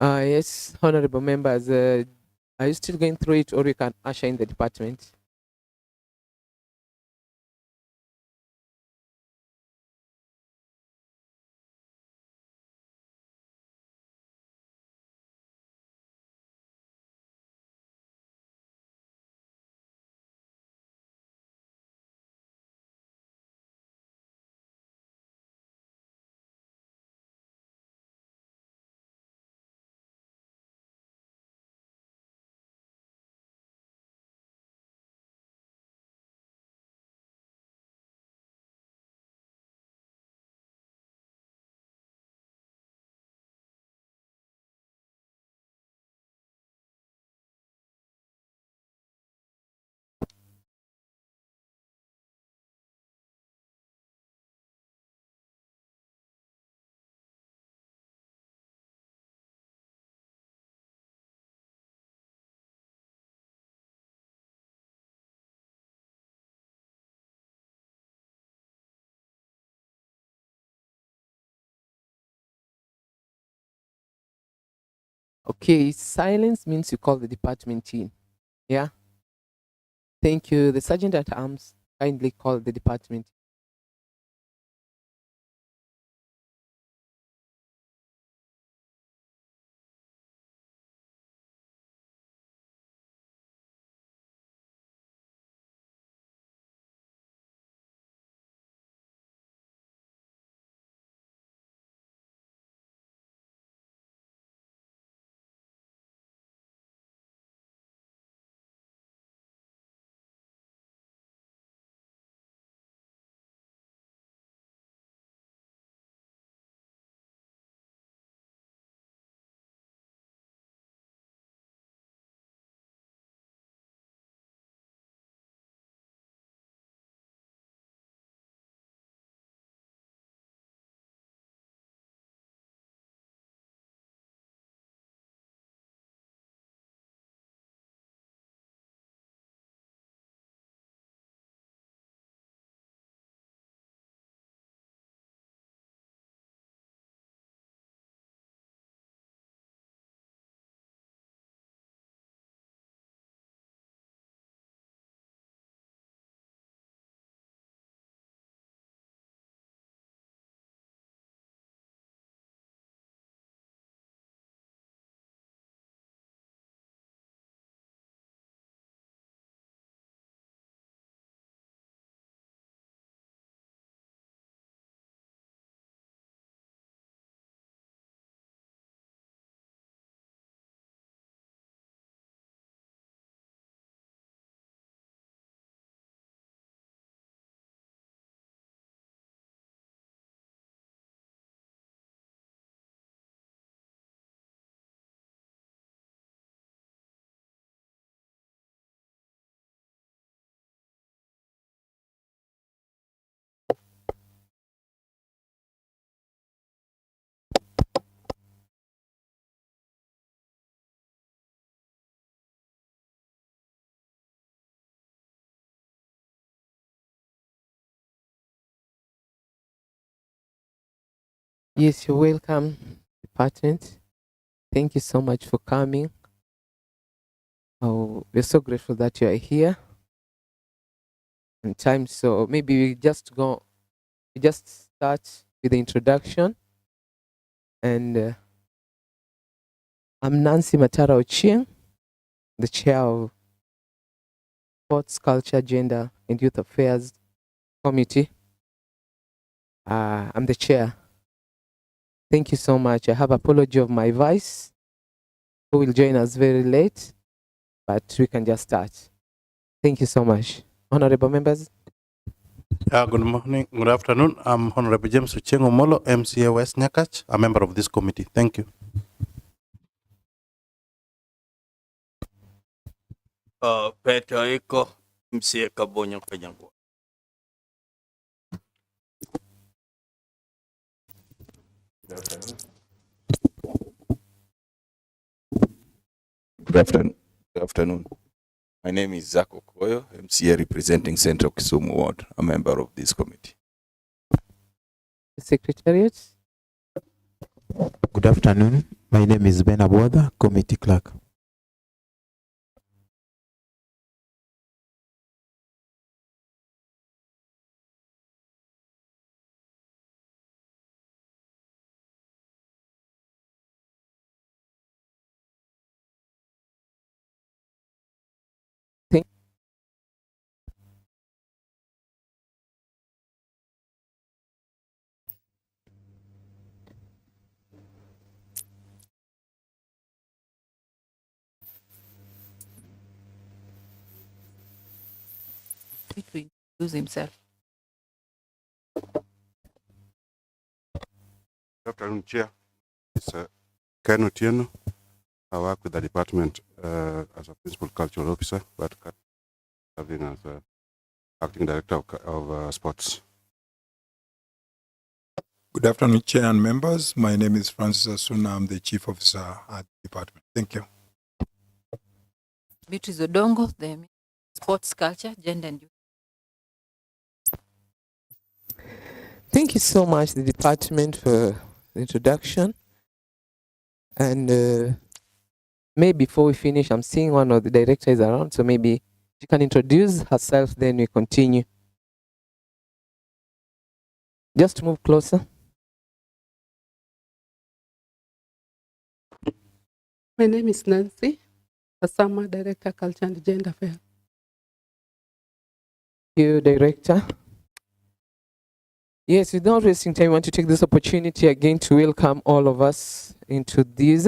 Yes, honorable members, are you still going through it or you can usher in the department? Okay, silence means you call the department team. Yeah, thank you. The sergeant at arms kindly call the department. Yes, you're welcome, department. Thank you so much for coming. Oh, we're so grateful that you are here on time. So maybe we just start with the introduction. And I'm Nancy Matara Ochieng, the chair of Sports, Culture, Gender, and Youth Affairs Committee. I'm the chair. Thank you so much. I have apology of my vice, who will join us very late, but we can just start. Thank you so much. Honorable members. Good morning, good afternoon. I'm Honorable James Ucheng Omolo, MCA West Nyakach, a member of this committee. Thank you. Peter Eko, MCA Kabonyo Kanyangwa. Good afternoon. My name is Zach Okoyo, MCA representing Central Kisumu Ward, a member of this committee. The Secretariat. Good afternoon. My name is Ben Abwada, Committee Clerk. Thank To introduce himself. Good afternoon, Chair. It's Ken Otieno. I work with the department as a principal cultural officer, but serving as acting director of sports. Good afternoon, Chair and members. My name is Francis Asuna. I'm the Chief Officer at the department. Thank you. Beatrice Odongo, the Sports Culture, Gender and Youth. Thank you so much, the department, for the introduction. And maybe before we finish, I'm seeing one of the directors around, so maybe she can introduce herself, then we continue. Just move closer. My name is Nancy Asama, Director, Culture and Gender Affairs. Thank you, Director. Yes, without wasting time, I want to take this opportunity again to welcome all of us into this.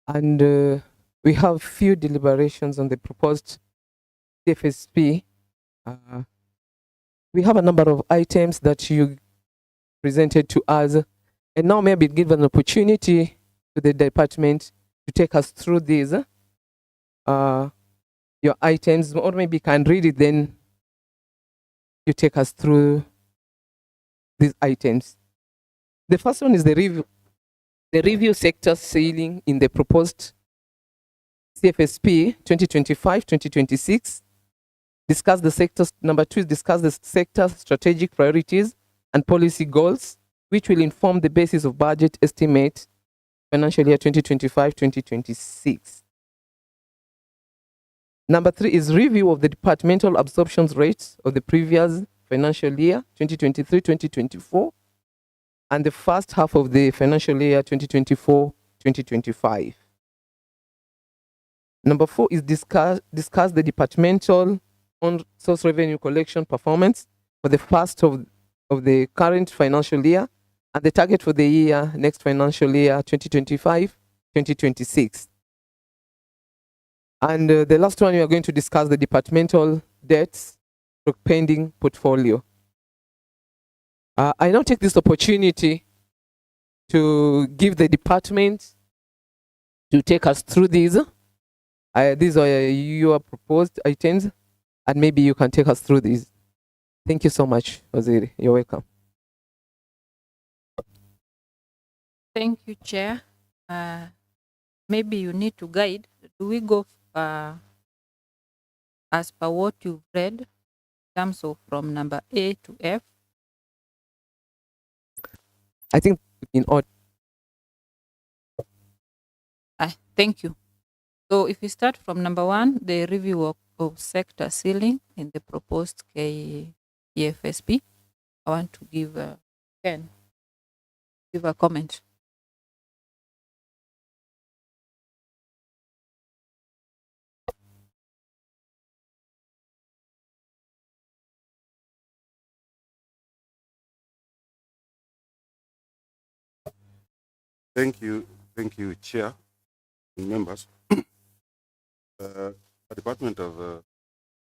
And we have few deliberations on the proposed CFSP. We have a number of items that you presented to us, and now maybe give an opportunity to the department to take us through these your items, or maybe you can read it, then you take us through these items. The first one is the review sector ceiling in the proposed CFSP 2025-2026. Discuss the sectors. Number 2 is discuss the sector strategic priorities and policy goals, which will inform the basis of budget estimate financial year 2025-2026. Number 3 is review of the departmental absorption rates of the previous financial year 2023-2024 and the first half of the financial year 2024-2025. Number 4 is discuss the departmental on source revenue collection performance for the first of the current financial year and the target for the year next financial year 2025-2026. And the last one, we are going to discuss the departmental debts pending portfolio. I now take this opportunity to give the department to take us through these. These are your proposed items, and maybe you can take us through these. Thank you so much, Waziri. You're welcome. Thank you, Chair. Maybe you need to guide. Do we go as per what you've read in terms of from number A to F? I think in order. Thank you. So if we start from number 1, the review of sector ceiling in the proposed CFSP, I want to give a comment. Thank you, Chair and members. The Department of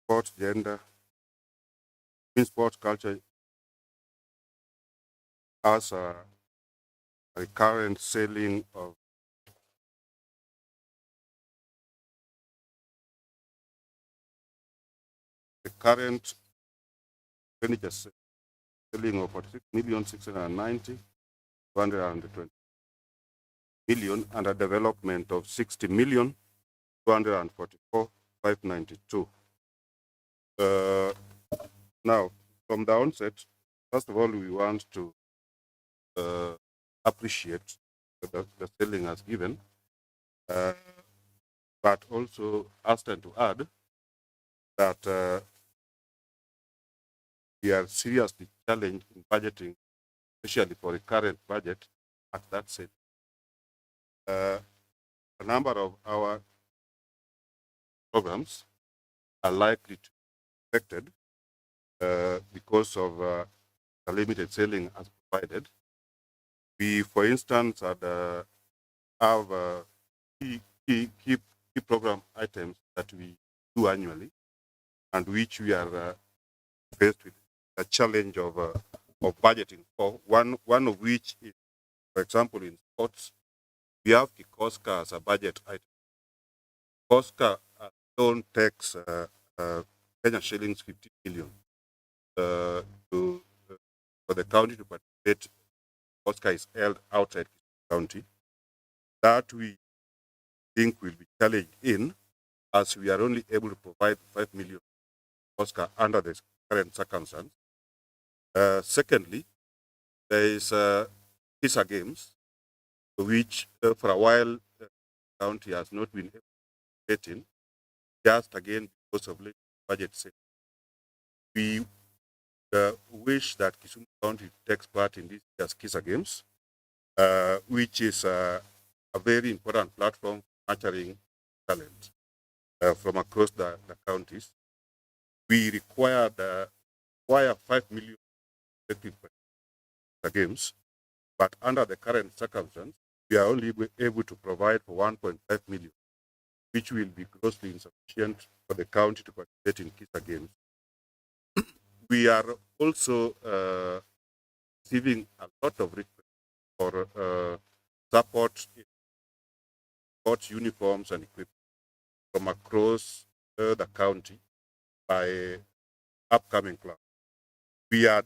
Sport, Gender, Sports, Culture has a recurrent selling of the current expenditure selling of 46,690,220 million and a development of 60,244,592. Now, from the onset, first of all, we want to appreciate the selling has given, but also hasten to add that we are seriously challenged in budgeting, especially for the current budget at that set. A number of our programs are likely to be affected because of the limited selling as provided. We, for instance, have key program items that we do annually, and which we are faced with a challenge of budgeting for. One of which is, for example, in sports, we have Kikoska as a budget item. Kikoska alone takes Kenya shillings 50 million for the county to participate. Kikoska is held outside the county. That we think will be challenged in, as we are only able to provide 5 million Kikoska under the current circumstance. Secondly, there is PISA Games, which for a while the county has not been able to get in, just again because of late budget savings. We wish that Kisumu County takes part in this year's PISA Games, which is a very important platform for nurturing talent from across the counties. We require 5 million games, but under the current circumstance, we are only able to provide for 1.5 million, which will be grossly insufficient for the county to participate in PISA Games. We are also receiving a lot of requests for support in sports uniforms and equipment from across the county by upcoming clubs. We are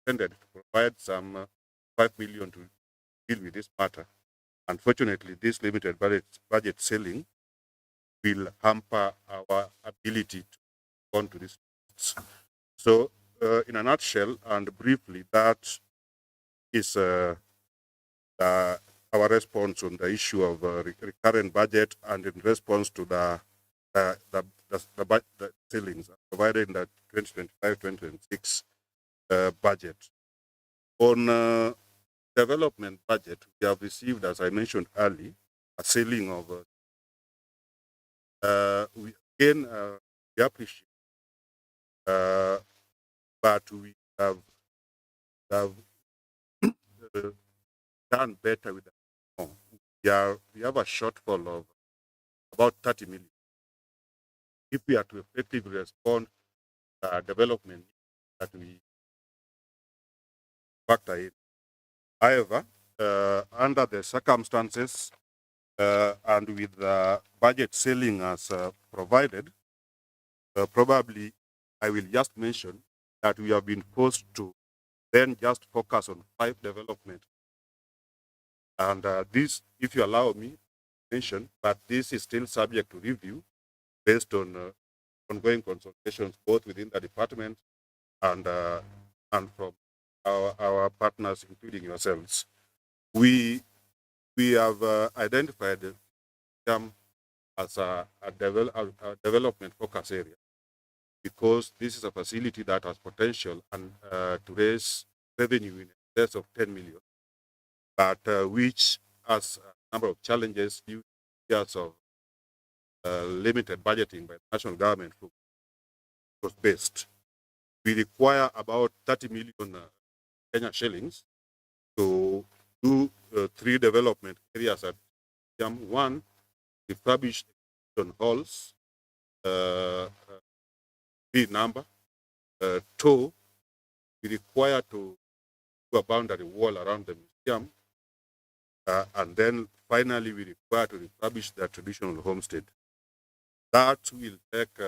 intended to provide some 5 million to deal with this matter. Unfortunately, this limited budget selling will hamper our ability to respond to this. So, in a nutshell and briefly, that is our response on the issue of recurrent budget, and in response to the ceilings provided in the 2025-2026 budget. On development budget, we have received, as I mentioned earlier, a ceiling of we appreciate, but we have done better with that. We have a shortfall of about 30 million. If we are to effectively respond to the development that we factor in. However, under the circumstances and with the budget ceiling as provided, probably I will just mention that we have been forced to then just focus on 5 development. And this, if you allow me to mention, but this is still subject to review based on ongoing consultations both within the department and from our partners, including yourselves. We have identified them as a development focus area, because this is a facility that has potential and to raise revenue in excess of 10 million, but which has a number of challenges due to years of limited budgeting by the national government cost-based. We require about 30 million Kenya shillings to do 3 development areas at one, refurbish halls, 3 number. 2, we require to do a boundary wall around the museum. And then finally, we require to refurbish the traditional homestead. That will take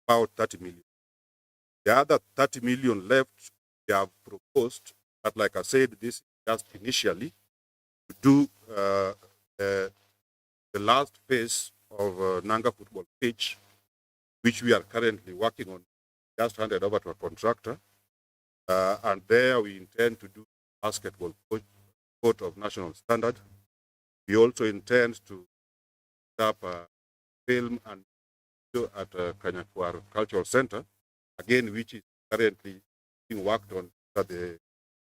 about 30 million. The other 30 million left, we have proposed, but like I said, this is just initially to do the last phase of Nanga football pitch, which we are currently working on, just handed over to a contractor. And there we intend to do basketball Court of National Standard. We also intend to set up a film and video at Kanyakwar Cultural Center, again, which is currently being worked on at the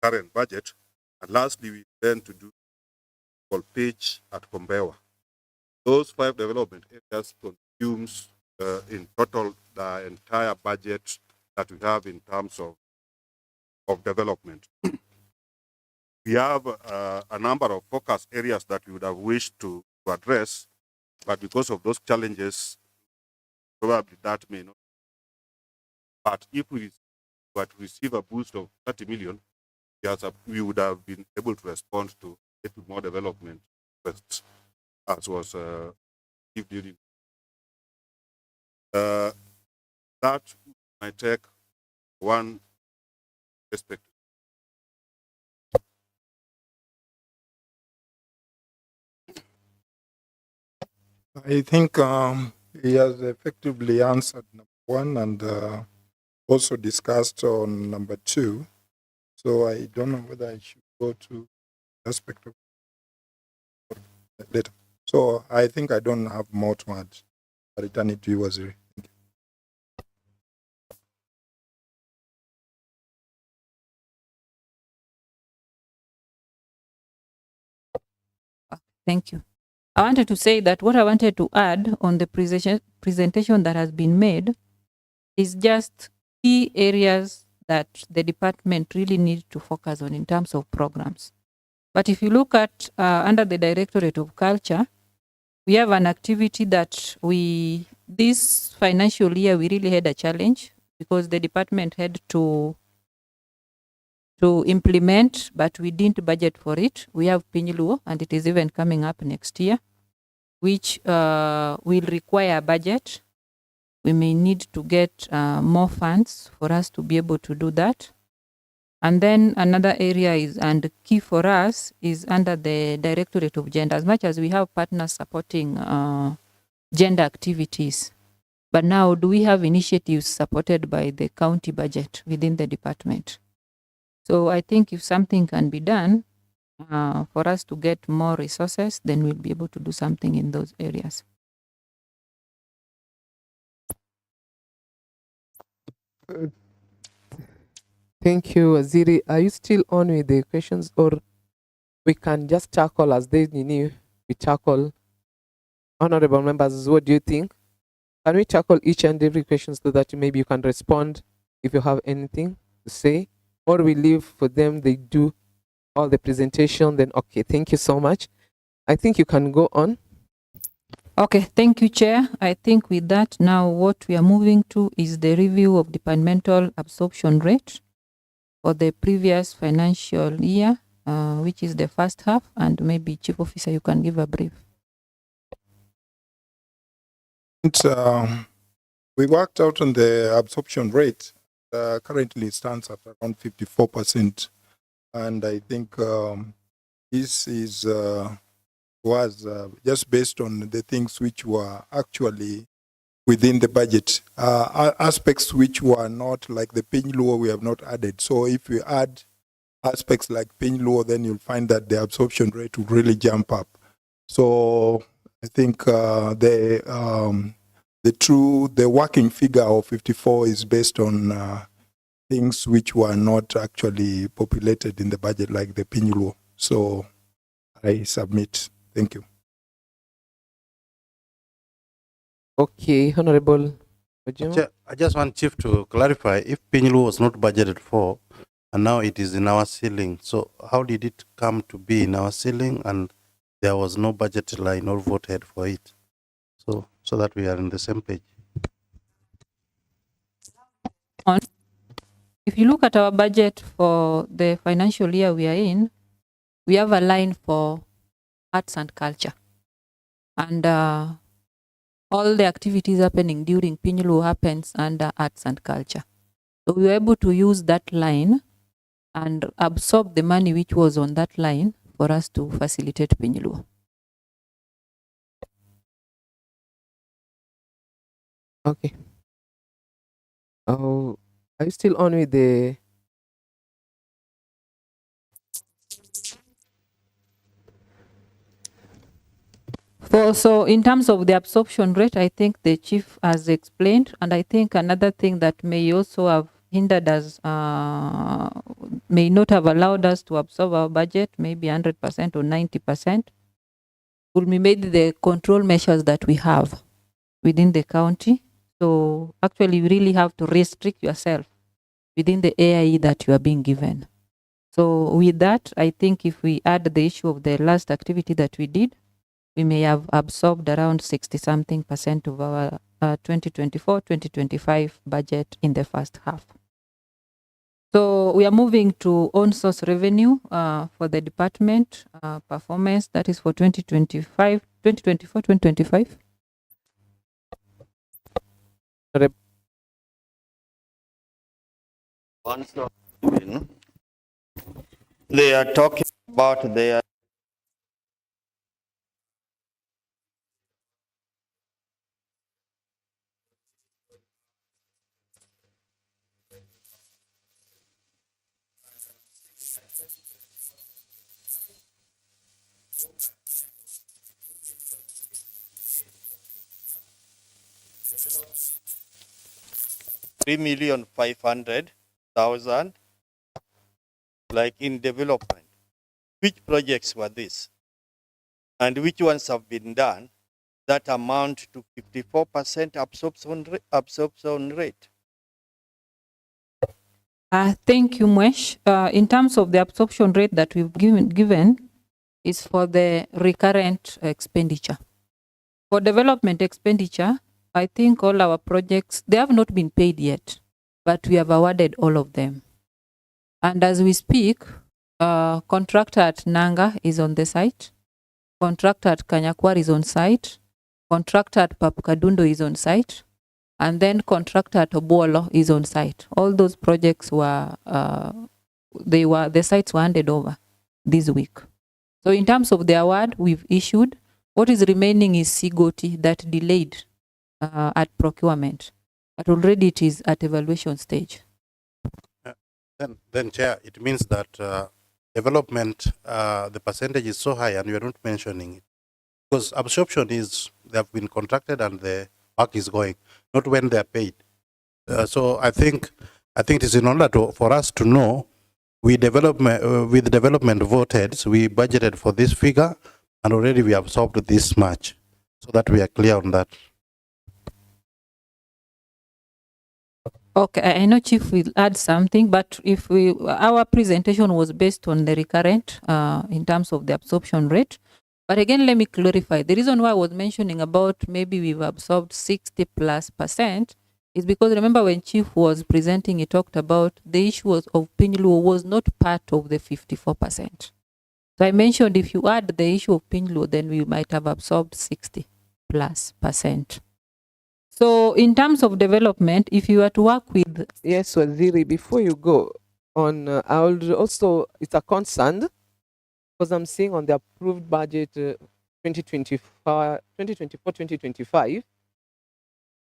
current budget. And lastly, we intend to do called pitch at Kombewa. Those 5 development areas consumes in total the entire budget that we have in terms of development. We have a number of focus areas that we would have wished to address, but because of those challenges, probably that may not. But if we were to receive a boost of 30 million, yes, we would have been able to respond to get more development requests, as was during. That might take one perspective. I think he has effectively answered number 1 and also discussed on number 2. So I don't know whether I should go to aspect of later. So I think I don't have more to add. I return it to you, Waziri. Thank you. I wanted to say that what I wanted to add on the presentation that has been made is just key areas that the department really needs to focus on in terms of programs. But if you look at under the Directorate of Culture, we have an activity that this financial year, we really had a challenge because the department had to implement, but we didn't budget for it. We have Pinyiluo, and it is even coming up next year, which will require a budget. We may need to get more funds for us to be able to do that. And then another area is, and key for us, is under the Directorate of Gender. As much as we have partners supporting gender activities, but now do we have initiatives supported by the county budget within the department? So I think if something can be done for us to get more resources, then we'll be able to do something in those areas. Thank you, Waziri. Are you still on with the questions, or we can just tackle as they we tackle? Honorable members, what do you think? Can we tackle each and every question so that maybe you can respond if you have anything to say, or we leave for them, they do all the presentation, then okay, thank you so much. I think you can go on. Okay, thank you, Chair. I think with that, now what we are moving to is the review of departmental absorption rate for the previous financial year, which is the first half, and maybe Chief Officer, you can give a brief. We worked out on the absorption rate. Currently it stands at around 54%. And I think this is was just based on the things which were actually within the budget. Aspects which were not, like the Pinyiluo, we have not added. So if we add aspects like Pinyiluo, then you'll find that the absorption rate will really jump up. So I think the working figure of 54 is based on things which were not actually populated in the budget, like the Pinyiluo. So I submit. Thank you. Okay, Honorable. I just want Chief to clarify, if Pinyiluo was not budgeted for, and now it is in our ceiling, so how did it come to be in our ceiling and there was no budget line or voted for it? So that we are on the same page. If you look at our budget for the financial year we are in, we have a line for arts and culture. And all the activities happening during Pinyiluo happens under arts and culture. So we were able to use that line and absorb the money which was on that line for us to facilitate Pinyiluo. Okay. Oh, are you still on with the So in terms of the absorption rate, I think the chief has explained, and I think another thing that may also have hindered us, may not have allowed us to absorb our budget, maybe 100% or 90%, will be made the control measures that we have within the county. So actually, you really have to restrict yourself within the AIE that you are being given. So with that, I think if we add the issue of the last activity that we did, we may have absorbed around 60-something% of our 2024-2025 budget in the first half. So we are moving to own source revenue for the department performance, that is for 2024-2025. They are talking about their $3,500,000 like in development. Which projects were this? And which ones have been done that amount to 54% absorption rate? Thank you, Mwesh. In terms of the absorption rate that we've given is for the recurrent expenditure. For development expenditure, I think all our projects, they have not been paid yet, but we have awarded all of them. And as we speak, contractor at Nanga is on the site, contractor at Kanyakwar is on site, contractor at Papukadundo is on site, and then contractor at Obuolo is on site. All those projects were, the sites were handed over this week. So in terms of the award we've issued, what is remaining is Sigoti that delayed at procurement, but already it is at evaluation stage. Then Chair, it means that development, the percentage is so high and you are not mentioning it. Because absorption is, they have been contracted and the work is going, not when they are paid. So I think it is in order for us to know, with development voted, so we budgeted for this figure and already we absorbed this much, so that we are clear on that. Okay, I know Chief will add something, but if our presentation was based on the recurrent in terms of the absorption rate. But again, let me clarify. The reason why I was mentioning about maybe we've absorbed 60+% is because remember when Chief was presenting, he talked about the issue of Pinluo was not part of the 54%. So I mentioned if you add the issue of Pinluo, then we might have absorbed 60+%. So in terms of development, if you were to work with... Yes, Waziri, before you go on, I would also, it's a concern, because I'm seeing on the approved budget 2024-2025,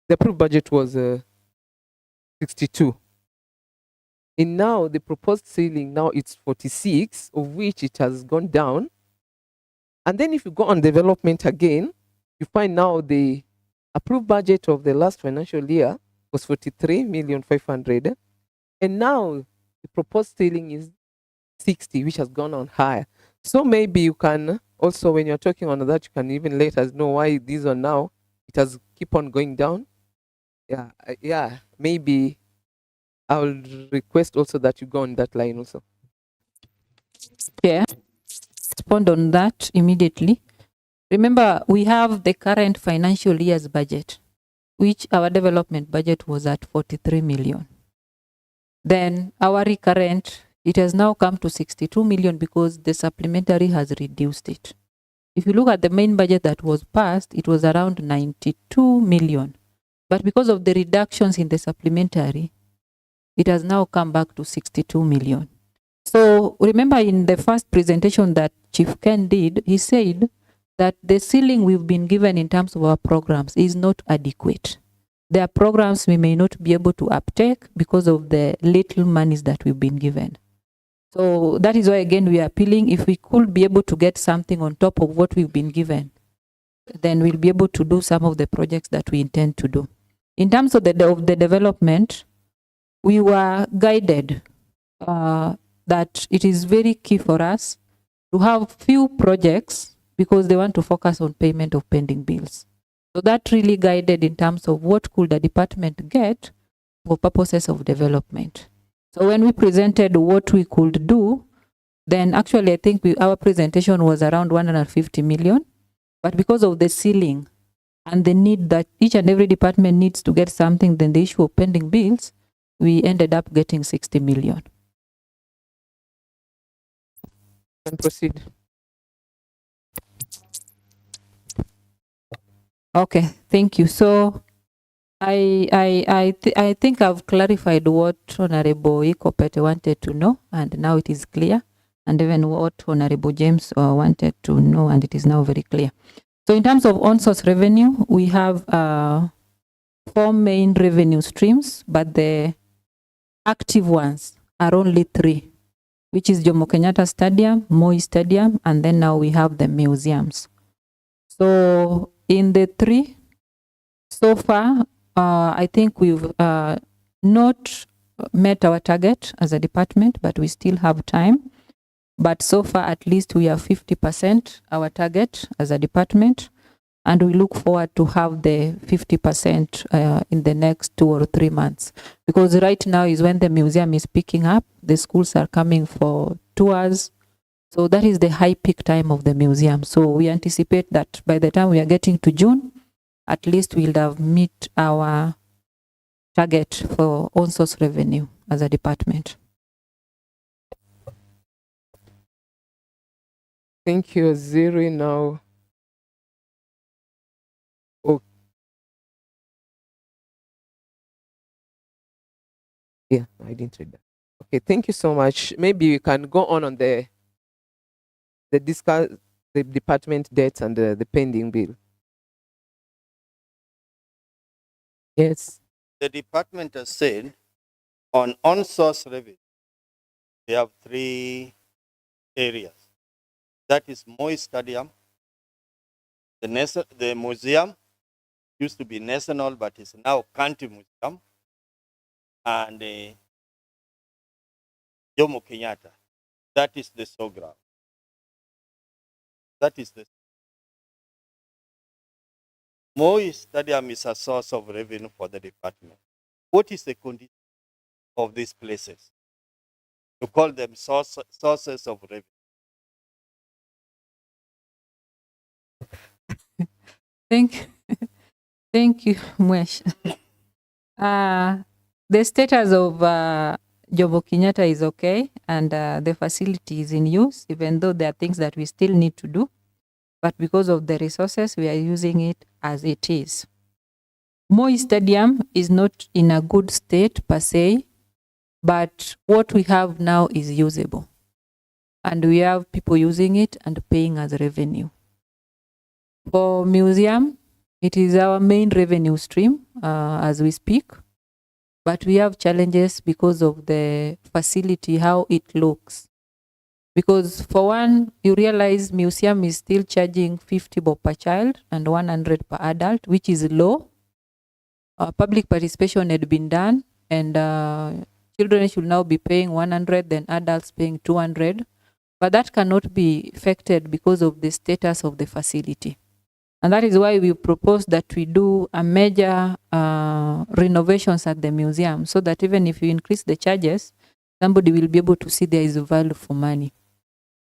the approved budget was 62. And now the proposed ceiling, now it's 46, of which it has gone down. And then if you go on development again, you find now the approved budget of the last financial year was 43,500,000, and now the proposed ceiling is 60, which has gone on higher. So maybe you can also, when you're talking on that, you can even let us know why these are now, it has keep on going down. Yeah, maybe I will request also that you go on that line also. Yeah, respond on that immediately. Remember, we have the current financial year's budget, which our development budget was at 43 million. Then our recurrent, it has now come to 62 million because the supplementary has reduced it. If you look at the main budget that was passed, it was around 92 million. But because of the reductions in the supplementary, it has now come back to 62 million. So remember in the first presentation that Chief Ken did, he said that the ceiling we've been given in terms of our programs is not adequate. There are programs we may not be able to uptake because of the little monies that we've been given. So that is why, again, we are appealing if we could be able to get something on top of what we've been given. then we'll be able to do some of the projects that we intend to do. In terms of the development, we were guided that it is very key for us to have few projects because they want to focus on payment of pending bills. So that really guided in terms of what could the department get for purposes of development. So when we presented what we could do, then actually I think our presentation was around 150 million, but because of the ceiling and the need that each and every department needs to get something, then the issue of pending bills, we ended up getting 60 million. And proceed. Okay, thank you. So I think I've clarified what Honorable Ikopete wanted to know, and now it is clear, and even what Honorable James wanted to know, and it is now very clear. So in terms of on-source revenue, we have 4 main revenue streams, but the active ones are only 3, which is Jomo Kenyatta Stadium, Moi Stadium, and then now we have the museums. So in the 3, so far, I think we've not met our target as a department, but we still have time. But so far, at least we are 50% our target as a department, and we look forward to have the 50% in the next 2 or 3 months. Because right now is when the museum is picking up, the schools are coming for tours. So that is the high peak time of the museum. So we anticipate that by the time we are getting to June, at least we'll have met our target for on-source revenue as a department. Thank you, Ziri. Now, oh, yeah, I didn't read that. Okay, thank you so much. Maybe we can go on the discuss the department debts and the pending bill. Yes. The department has said on source revenue, we have 3 areas. That is Moi Stadium, the museum, used to be national, but is now county museum, and Jomo Kenyatta. That is the SOGRA. That is the Moi Stadium is a source of revenue for the department. What is the condition of these places to call them sources of revenue? Thank you, Mwesh. The status of Jomo Kenyatta is okay, and the facility is in use, even though there are things that we still need to do. But because of the resources, we are using it as it is. Moi Stadium is not in a good state per se, but what we have now is usable. And we have people using it and paying as revenue. For museum, it is our main revenue stream as we speak, but we have challenges because of the facility, how it looks. Because for one, you realize museum is still charging 50 bob per child and 100 per adult, which is low. Public participation had been done, and children should now be paying 100, then adults paying 200. But that cannot be affected because of the status of the facility. And that is why we propose that we do a major renovations at the museum, so that even if you increase the charges, somebody will be able to see there is a value for money.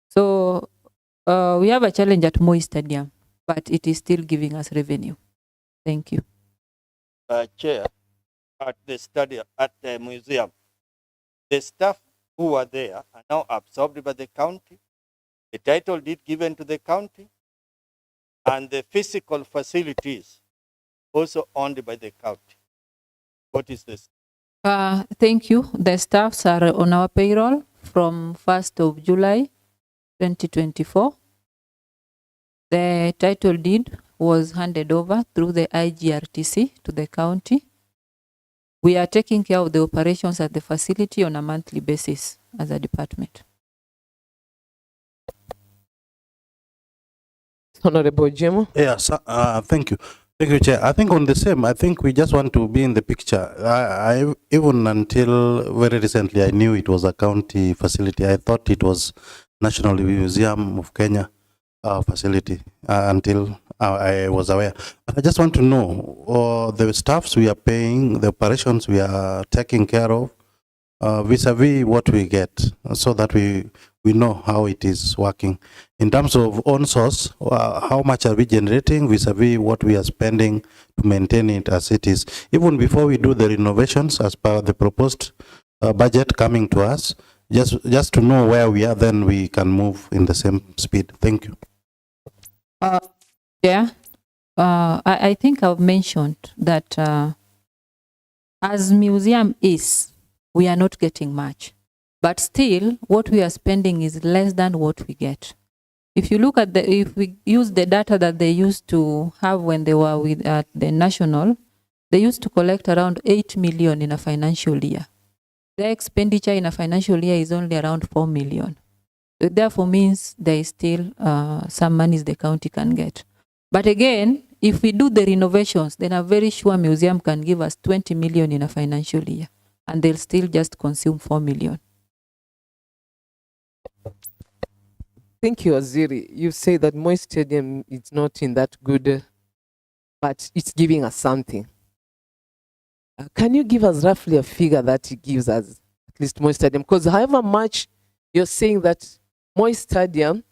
So we have a challenge at Moi Stadium, but it is still giving us revenue. Thank you. Chair, at the stadium, at the museum, the staff who were there are now absorbed by the county. The title deed given to the county, and the physical facilities also owned by the county. What is this? Thank you. The staffs are on our payroll from 1st of July 2024. The title deed was handed over through the IGRTC to the county. We are taking care of the operations at the facility on a monthly basis as a department. Honorable Jemo. Yeah, thank you. Thank you, Chair. I think on the same, I think we just want to be in the picture. I even until very recently, I knew it was a county facility. I thought it was National Museum of Kenya facility until I was aware. But I just want to know the staffs we are paying, the operations we are taking care of, vis-a-vis what we get, so that we know how it is working. In terms of own source, how much are we generating vis-a-vis what we are spending to maintain it as it is? Even before we do the renovations as per the proposed budget coming to us, just to know where we are, then we can move in the same speed. Thank you. I think I've mentioned that as museum is, we are not getting much. But still, what we are spending is less than what we get. If you look at if we use the data that they used to have when they were with the national, they used to collect around 8 million in a financial year. Their expenditure in a financial year is only around 4 million. It therefore means there is still some monies the county can get. But again, if we do the renovations, then I'm very sure museum can give us 20 million in a financial year, and they'll still just consume 4 million. Thank you, Aziri. You say that Moi Stadium is not in that good, but it's giving us something. Can you give us roughly a figure that it gives us, at least Moi Stadium? Because however much you're saying that Moi Stadium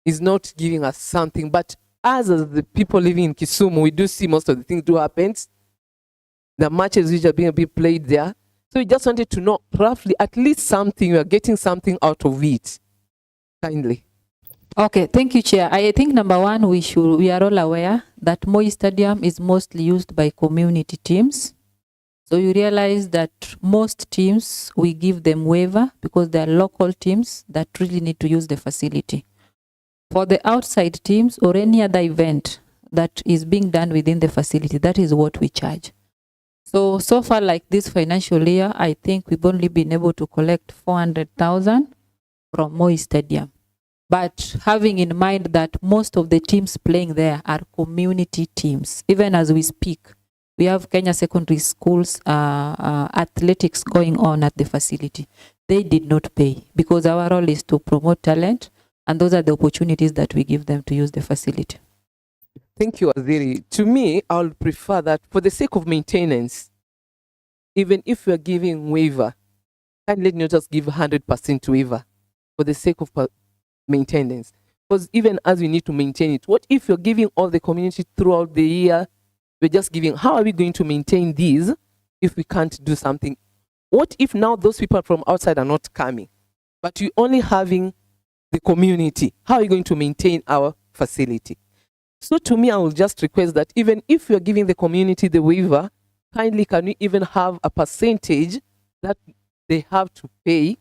is not giving us something, but as the people living in Kisumu, we do see most of the things do happen. The matches which are being played there. So we just wanted to know roughly at least something, we are getting something out of it. Kindly. Okay, thank you, Chair. I think number one, we are all aware that Moi Stadium is mostly used by community teams. So you realize that most teams, we give them waiver because they are local teams that really need to use the facility. For the outside teams or any other event that is being done within the facility, that is what we charge. So far, like this financial year, I think we've only been able to collect 400,000 from Moi Stadium. But having in mind that most of the teams playing there are community teams, even as we speak, we have Kenya Secondary Schools athletics going on at the facility. They did not pay because our role is to promote talent, and those are the opportunities that we give them to use the facility. Thank you, Aziri. To me, I would prefer that for the sake of maintenance, even if we are giving waiver, kindly not just give 100% waiver for the sake of maintenance. Because even as we need to maintain it, what if you're giving all the community throughout the year, we're just giving, how are we going to maintain these if we can't do something? What if now those people from outside are not coming, but you're only having the community? How are you going to maintain our facility? So to me, I will just request that even if you're giving the community the waiver, kindly can we even have a percentage that they have to pay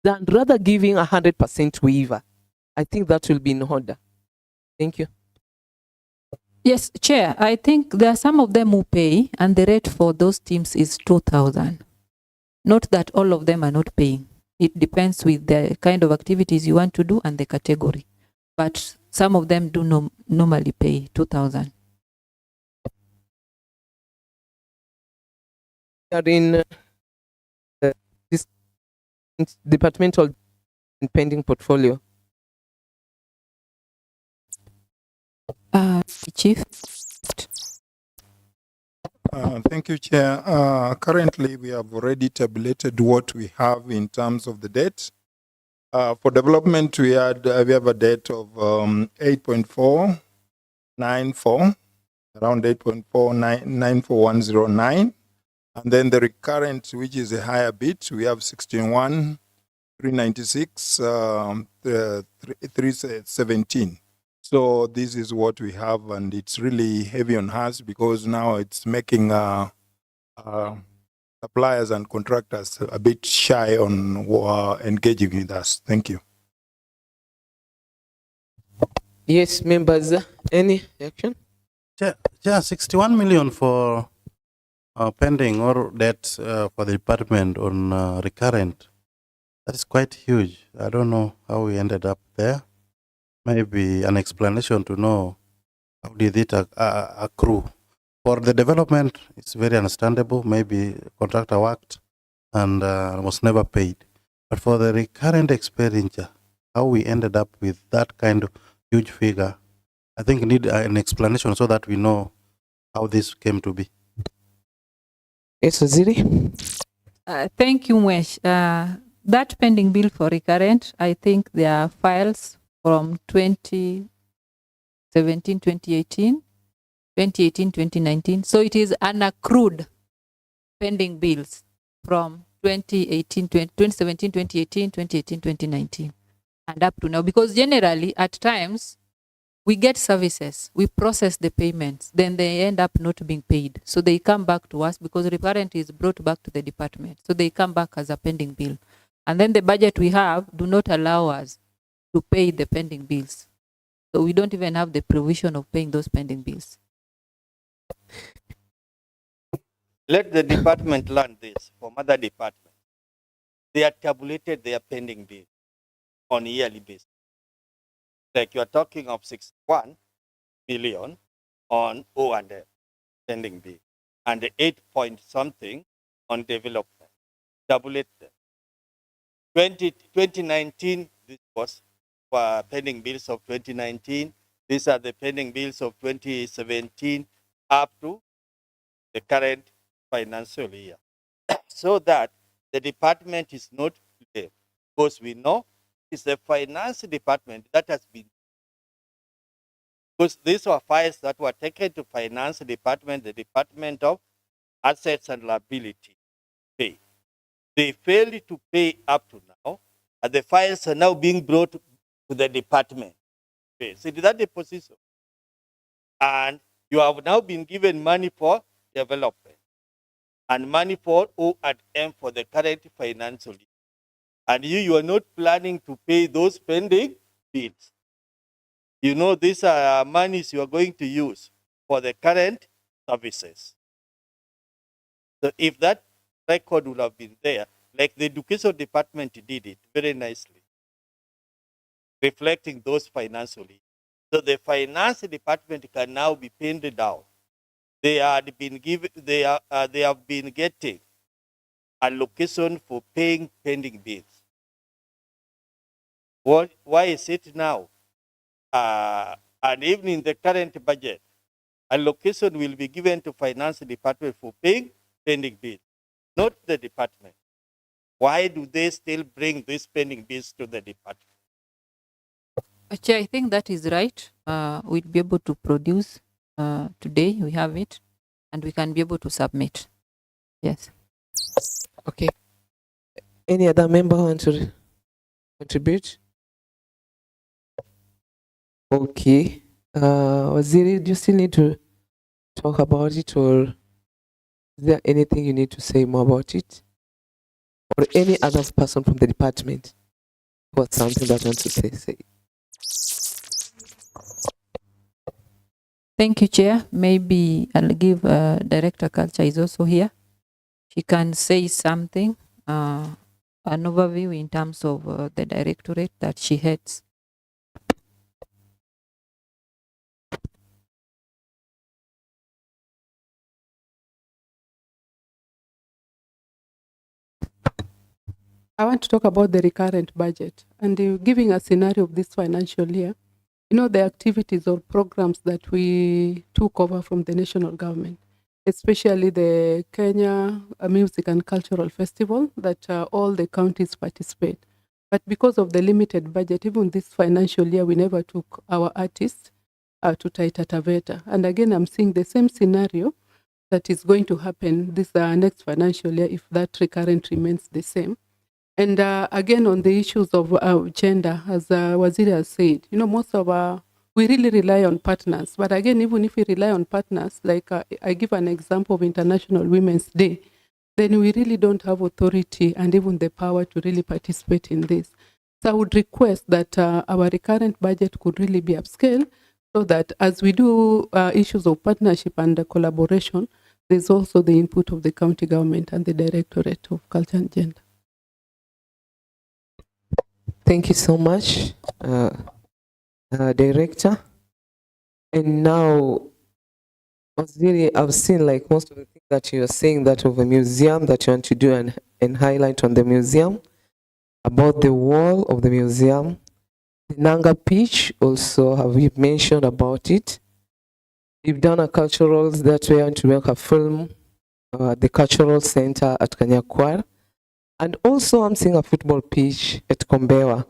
than rather giving 100% waiver. I think that will be in order. Thank you. Yes, Chair, I think there are some of them who pay, and the rate for those teams is 2,000. Not that all of them are not paying. It depends with the kind of activities you want to do and the category. But some of them do normally pay 2,000. We are in this departmental and pending portfolio. Chief. Thank you, Chair. Currently, we have already tabulated what we have in terms of the debt. For development, we have a debt of 8.494, around 8.494109. And then the recurrent, which is a higher bit, we have 16,396, 317. So this is what we have, and it's really heavy on us because now it's making suppliers and contractors a bit shy on engaging with us. Thank you. Yes, members, any action? Yeah, 61 million for pending or debt for the department on recurrent. That is quite huge. I don't know how we ended up there. maybe an explanation to know how did it accrue. For the development, it's very understandable. Maybe contractor worked and was never paid. But for the recurrent expenditure, how we ended up with that kind of huge figure, I think we need an explanation so that we know how this came to be. Yes, Waziri. Thank you, Mwesh. That pending bill for recurrent, I think there are files from 2017, 2018, 2018, 2019. So it is unaccrued pending bills from 2018, 2017, 2018, 2018, 2019, and up to now. Because generally, at times, we get services, we process the payments, then they end up not being paid. So they come back to us because recurrent is brought back to the department. So they come back as a pending bill. And then the budget we have do not allow us to pay the pending bills. So we don't even have the provision of paying those pending bills. Let the department learn this from other departments. They are tabulated their pending bill on a yearly basis. Like you are talking of 61 million on O&M pending bill and 8 point something on development. Tabulate them. 2019, this was for pending bills of 2019. These are the pending bills of 2017 up to the current financial year. So that the department is not blamed, because we know it's the finance department that has been, because these were files that were taken to finance department, the Department of Assets and Liability pay. They failed to pay up to now, and the files are now being brought to the department. Okay. So is that the position? And you have now been given money for development and money for O&M for the current financial year. And you are not planning to pay those pending bills. You know these are monies you are going to use for the current services. So if that record would have been there, like the education department did it very nicely, reflecting those financially. So the finance department can now be pinned down. They have been given, they have been getting allocation for paying pending bills. Why is it now? And even in the current budget, allocation will be given to finance department for paying pending bills, not the department. Why do they still bring these pending bills to the department? Chair, I think that is right. We'll be able to produce today. We have it, and we can be able to submit. Yes. Okay. Any other member want to contribute? Okay. Waziri, do you still need to talk about it, or is there anything you need to say more about it? Or any other person from the department who has something that wants to say? Thank you, Chair. Maybe I'll give Director Culture is also here. She can say something, an overview in terms of the directorate that she heads. I want to talk about the recurrent budget and giving a scenario of this financial year. You know, the activities or programs that we took over from the national government, especially the Kenya Music and Cultural Festival that all the counties participate. But because of the limited budget, even this financial year, we never took our artists to Taita Taveta. And again, I'm seeing the same scenario that is going to happen this next financial year if that recurrent remains the same. And again, on the issues of gender, as Waziri has said, you know, most of we really rely on partners. But again, even if we rely on partners, like I give an example of International Women's Day, then we really don't have authority and even the power to really participate in this. So I would request that our recurrent budget could really be upscaled so that as we do issues of partnership and collaboration, there's also the input of the county government and the Directorate of Culture and Gender. Thank you so much. director. And now, Waziri, I've seen like most of the things that you're saying that of a museum that you want to do and highlight on the museum, about the wall of the museum. The Nanga pitch also, have we mentioned about it? We've done a cultural that we want to make a film, the cultural center at Kanyakwar. And also I'm seeing a football pitch at Kombewa.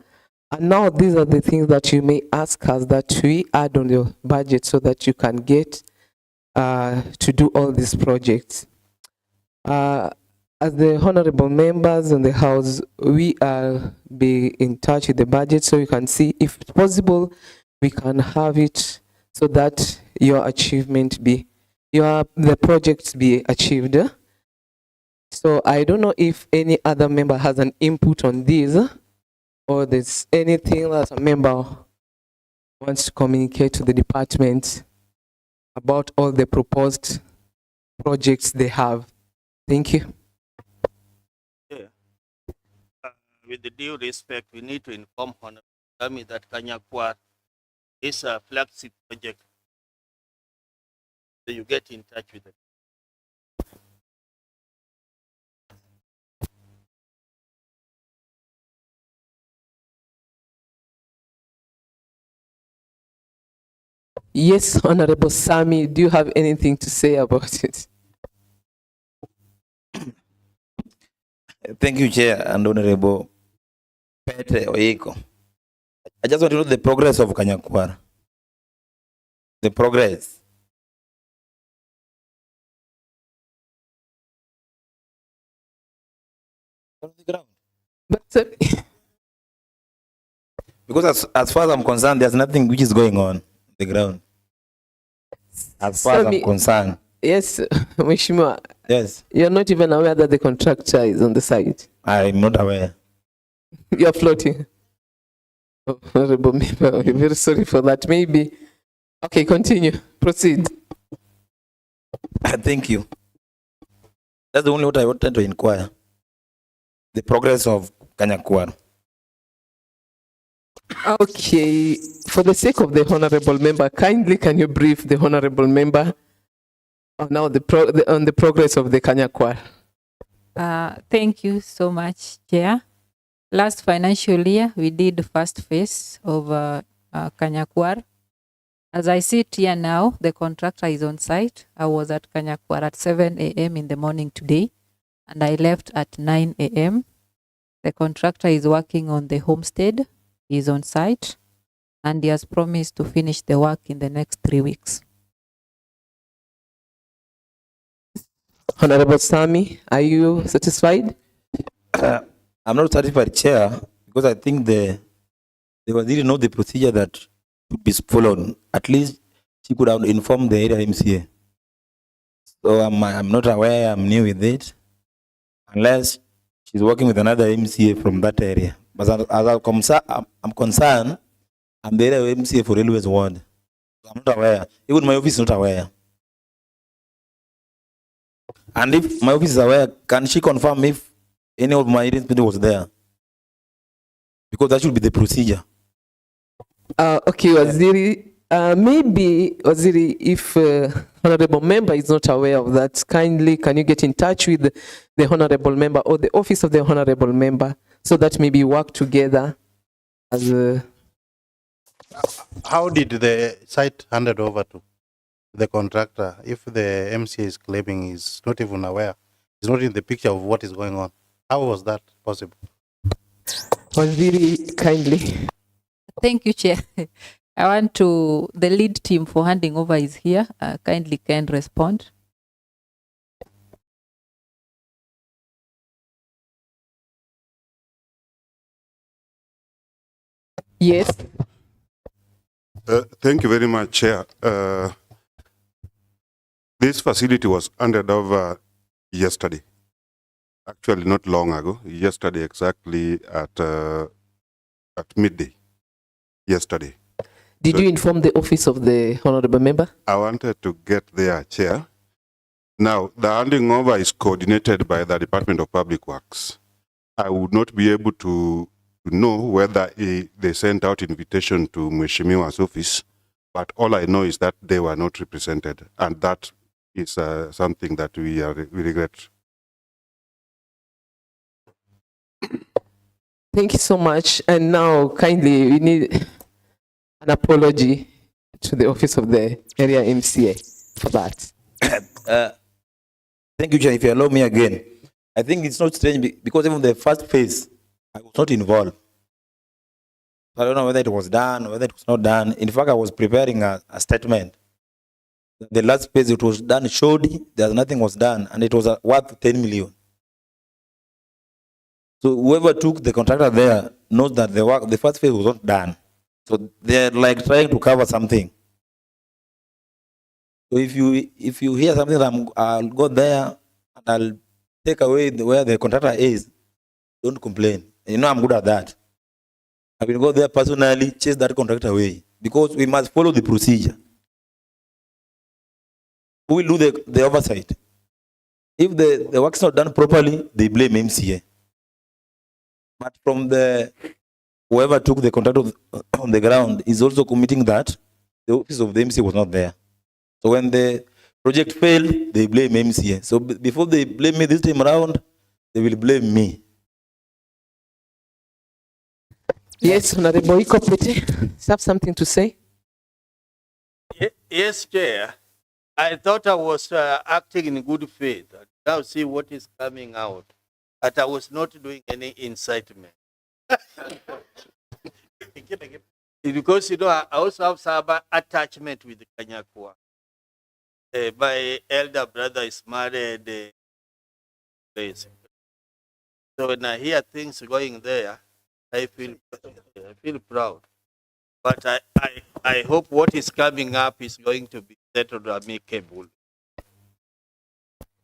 And now these are the things that you may ask us that we add on your budget so that you can get to do all these projects. As the honorable members in the house, we are be in touch with the budget so you can see if it's possible, we can have it so that your achievement be, the projects be achieved. So I don't know if any other member has an input on this or there's anything that a member wants to communicate to the department about all the proposed projects they have. Thank you. With the due respect, we need to inform Honorable Sami that Kanyakwar is a flagship project. So you get in touch with it. Yes, Honorable Sami, do you have anything to say about it? Thank you, Chair and Honorable Pete Oiko. I just want to know the progress of Kanyakwar. The progress. On the ground. But because as far as I'm concerned, there's nothing which is going on the ground. As far as I'm concerned. Yes, Mheshimiwa. Yes. You're not even aware that the contractor is on the site. I'm not aware. You're floating. Oh, Honorable Member, I'm very sorry for that. Maybe. Okay, continue. Proceed. Thank you. That's the only what I wanted to inquire. The progress of Kanyakwar. Okay, for the sake of the honorable member, kindly can you brief the honorable member on now on the progress of the Kanyakwar? Thank you so much, Chair. Last financial year, we did the first phase of Kanyakwar. As I sit here now, the contractor is on site. I was at Kanyakwar at 7 a.m. in the morning today, and I left at 9 a.m. The contractor is working on the homestead. He's on site, and he has promised to finish the work in the next 3 weeks. Honorable Sami, are you satisfied? I'm not satisfied, Chair, because I think they didn't know the procedure that would be followed. At least she could have informed the area MCA. So I'm not aware, I'm new with it, unless she's working with another MCA from that area. But as I'm concerned, I'm the area MCA for Railways Ward. So I'm not aware. Even my office is not aware. And if my office is aware, can she confirm if any of my people was there? Because that should be the procedure. Okay, Waziri. Maybe, Waziri, if honorable member is not aware of that, kindly can you get in touch with the honorable member or the office of the honorable member so that maybe work together as a... How did the site handed over to the contractor if the MCA is claiming he's not even aware, he's not in the picture of what is going on? How was that possible? Waziri, kindly. Thank you, Chair. I want to, the lead team for handing over is here. Kindly can respond. Yes. Thank you very much, Chair. This facility was handed over yesterday. Actually, not long ago. Yesterday, exactly at midday. Yesterday. Did you inform the office of the honorable member? I wanted to get there, Chair. Now, the handing over is coordinated by the Department of Public Works. I would not be able to to know whether they sent out invitation to Mheshimiwa's office, but all I know is that they were not represented, and that is something that we regret. Thank you so much. And now, kindly, we need an apology to the office of the area MCA for that. Thank you, Chair. If you allow me again, I think it's not strange because even the first phase, I was not involved. I don't know whether it was done or whether it was not done. In fact, I was preparing a statement. The last phase it was done showed that nothing was done, and it was worth 10 million. So whoever took the contractor there knows that the first phase was not done. So they're like trying to cover something. So if you hear something, I'll go there and I'll take away where the contractor is. Don't complain. You know I'm good at that. I will go there personally, chase that contractor away because we must follow the procedure. Who will do the oversight? If the work's not done properly, they blame MCA. But from whoever took the contract on the ground is also committing that the office of the MCA was not there. So when the project failed, they blame MCA. So before they blame me this time around, they will blame me. Yes, Honorable Ikopete, you have something to say? Yes, Chair. I thought I was acting in good faith. Now see what is coming out. But I was not doing any incitement. Because, you know, I also have some attachment with Kanyakwa. My elder brother is married. So when I hear things going there, I feel proud. But I hope what is coming up is going to be settled amicable.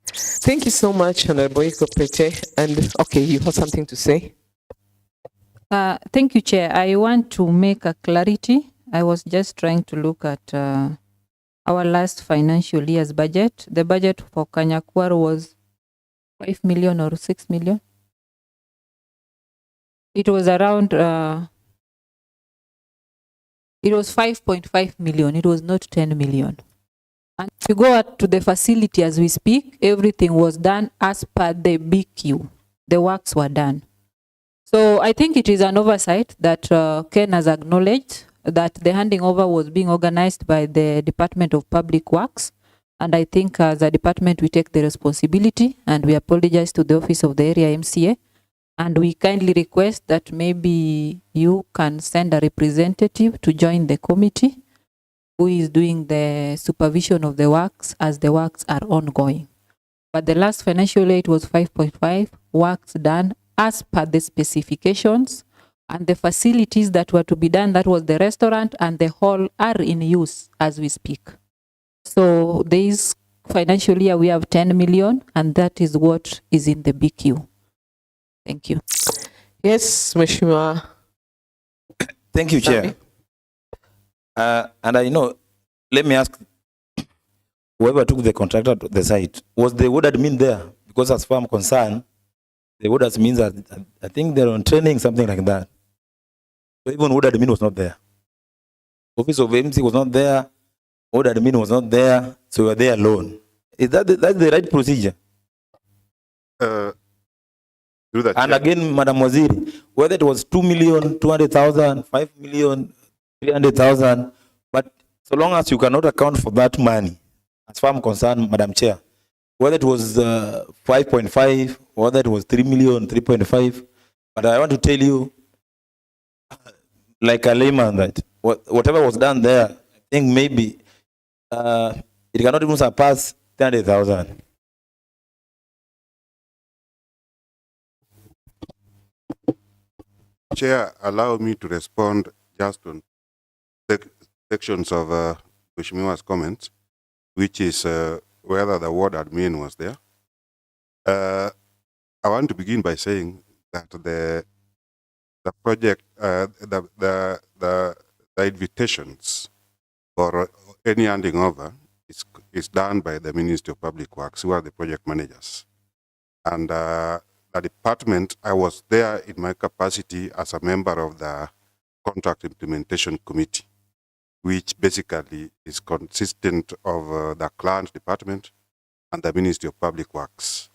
Thank you so much, Honorable Ikopete. And okay, you have something to say? Thank you, Chair. I want to make a clarity. I was just trying to look at our last financial year's budget. The budget for Kanyakwar was 5 million or 6 million. It was around, it was 5.5 million. It was not 10 million. And if you go to the facility as we speak, everything was done as per the BQ. The works were done. So I think it is an oversight that Ken has acknowledged that the handing over was being organized by the Department of Public Works. And I think as a department, we take the responsibility and we apologize to the office of the area MCA. And we kindly request that maybe you can send a representative to join the committee who is doing the supervision of the works as the works are ongoing. But the last financial year, it was 5.5 works done as per the specifications, and the facilities that were to be done, that was the restaurant and the hall, are in use as we speak. So this financial year, we have 10 million, and that is what is in the BQ. Thank you. Yes, Mheshimiwa. Thank you, Chair. And I know, let me ask, whoever took the contractor to the site, was the ward admin there? Because as far as I'm concerned, the ward admin, I think they're on training, something like that. So even ward admin was not there. Office of MC was not there. Ward admin was not there. So we were there alone. Is that that's the right procedure? Do that, and Chair. again, Madam Waziri, whether it was 2,200,000, 5,300,000, but so long as you cannot account for that money, as far as I'm concerned, Madam Chair, whether it was 5.5, whether it was 3 million, 3.5, but I want to tell you, like a layman, that whatever was done there, I think maybe it cannot even surpass 300,000. Chair, allow me to respond just on sections of Mheshimiwa's comments, which is whether the ward admin was there. I want to begin by saying that the project, the invitations for any handing over is done by the Ministry of Public Works, who are the project managers. And the the department, I was there in my capacity as a member of the Contract Implementation Committee, which basically is consistent of the client department and the Ministry of Public Works.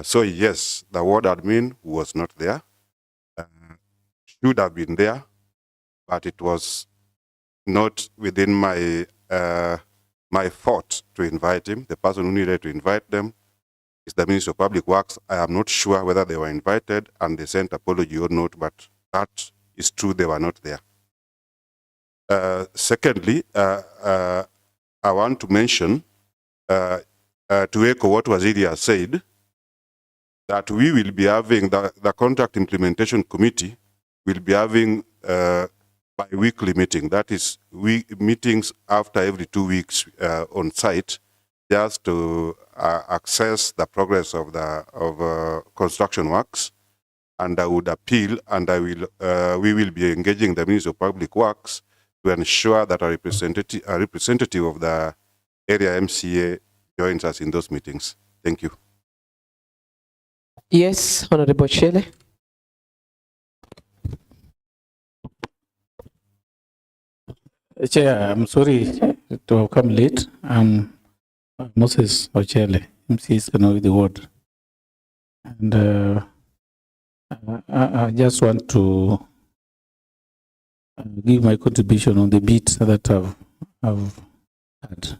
So yes, the ward admin was not there, should have been there, but it was not within my my thought to invite him. The person who needed to invite them is the Ministry of Public Works. I am not sure whether they were invited and they sent apology or not, but that is true, they were not there. Secondly, I want to mention, to echo what Waziri has said, that we will be having, the Contract Implementation Committee will be having bi-weekly meeting. That is, meetings after every 2 weeks on site, just to access the progress of the construction works. And I would appeal, and we will be engaging the Ministry of Public Works to ensure that a representative of the area MCA joins us in those meetings. Thank you. Yes, Honorable Shele. Chair, I'm sorry to have come late. I'm Moses Ochele, MCA Kanowi the ward. And I just want to give my contribution on the bit that I've had.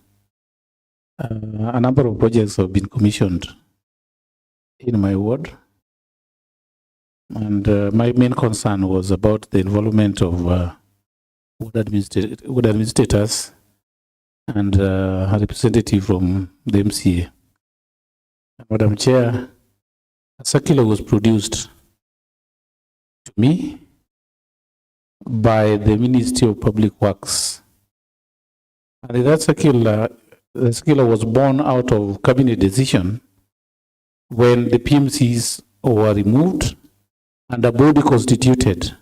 A number of projects have been commissioned in my ward. And my main concern was about the involvement of ward administrators and a representative from the MCA. Madam Chair, a circular was produced to me by the Ministry of Public Works. And that circular, the circular was born out of cabinet decision when the PMCs were removed and a body constituted.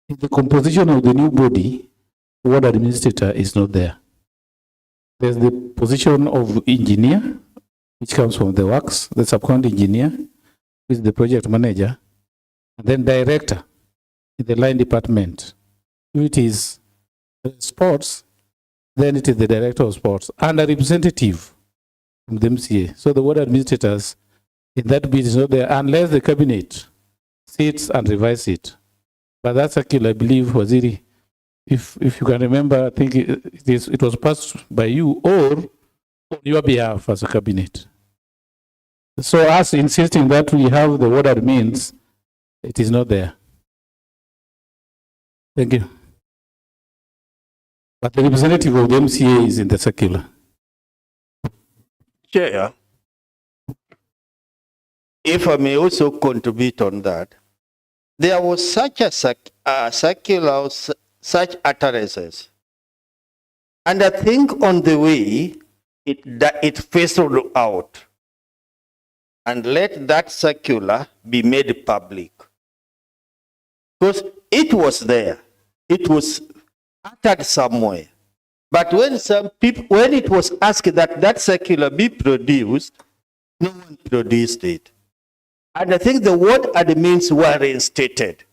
In the composition of the new body, ward administrator is not there. There's the position of engineer, which comes from the works, the subcontract engineer, who is the project manager, and then director in the line department. If it is sports, then it is the director of sports, and a representative from the MCA. So the ward administrators in that bit is not there unless the cabinet sits and revise it. But that circular, I believe, Waziri, if you can remember, I think it was passed by you or on your behalf as a cabinet. So us insisting that we have the word admins, it is not there. Thank you. But the representative of the MCA is in the circular. Chair, if I may also contribute on that, there was such a circular, such utterances. And I think on the way, it fizzled out. And let that circular be made public. Because it was there. It was uttered somewhere. But when some people, when it was asked that that circular be produced, no one produced it. And I think the word admins were reinstated.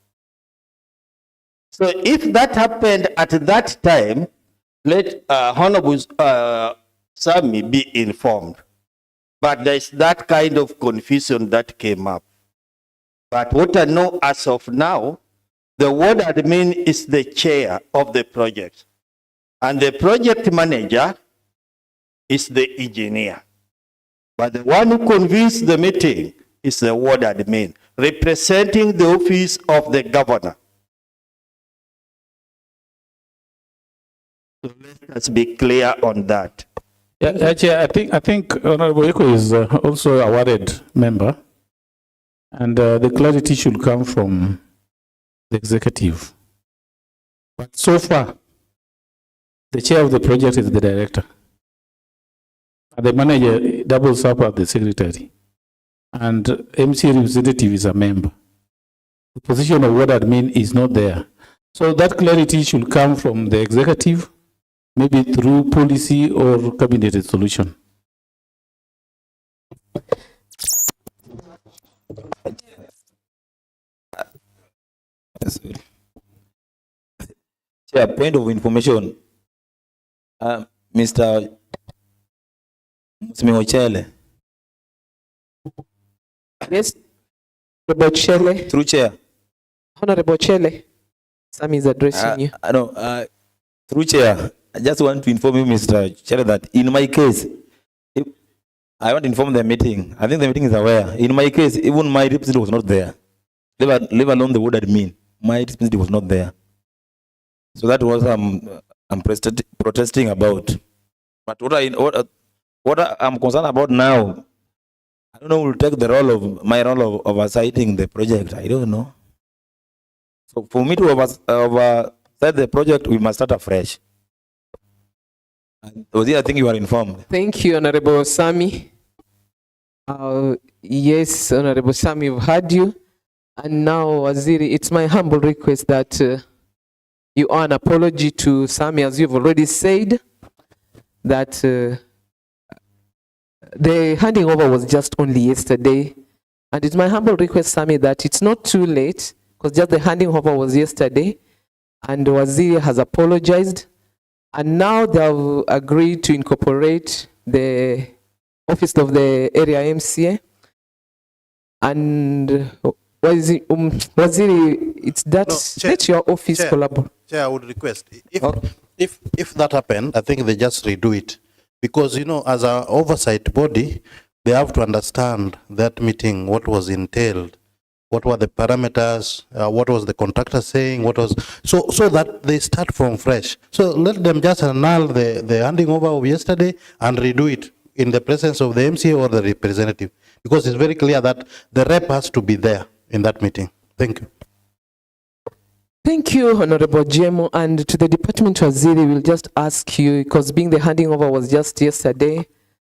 So if that happened at that time, let Honorable Sami be informed. But there is that kind of confusion that came up. But what I know as of now, the ward admin is the chair of the project. And the project manager is the engineer. But the one who convenes the meeting is the ward admin, representing the office of the governor. So let us be clear on that. Yeah, actually, I think Honorable Eko is also a awarded member, and the clarity should come from the executive. But so far, the chair of the project is the director. And the manager doubles up as the secretary. And MC representative is a member. The position of ward admin is not there. So that clarity should come from the executive, maybe through policy or cabinet solution. Yes. Chair, point of information. Mr. Smihochele. Yes, Honorable Chele. Through chair. Honorable Chele. Sam is addressing you. Through chair, I just want to inform you, Mr. Chair, that in my case, if I want to inform the meeting. I think the meeting is aware. In my case, even my representative was not there. Leave alone the word admin. My representative was not there. So that was I'm protesting about. But what I'm concerned about now, I don't know who will take the role of my role of oversighting the project. I don't know. So for me to oversight the project, we must start afresh. Waziri, I think you are informed. Thank you, Honorable Sami. Yes, Honorable Sami, we've heard you. And now, Waziri, it's my humble request that you owe an apology to Sami, as you've already said, that the handing over was just only yesterday. And it's my humble request, Sami, that it's not too late, because just the handing over was yesterday, and Waziri has apologized. And now they've agreed to incorporate the office of the area MCA. And Waziri, it's that, let your office collaborate. Chair, I would request, if that happened, I think they just redo it. Because, you know, as an oversight body, they have to understand that meeting, what was entailed, what were the parameters, what was the contractor saying, what was, so that they start from fresh. So let them just annul the handing over of yesterday and redo it in the presence of the MCA or the representative. Because it's very clear that the rep has to be there in that meeting. Thank you. Thank you, Honorable Jemo. And to the Department Waziri, we'll just ask you, because being the handing over was just yesterday,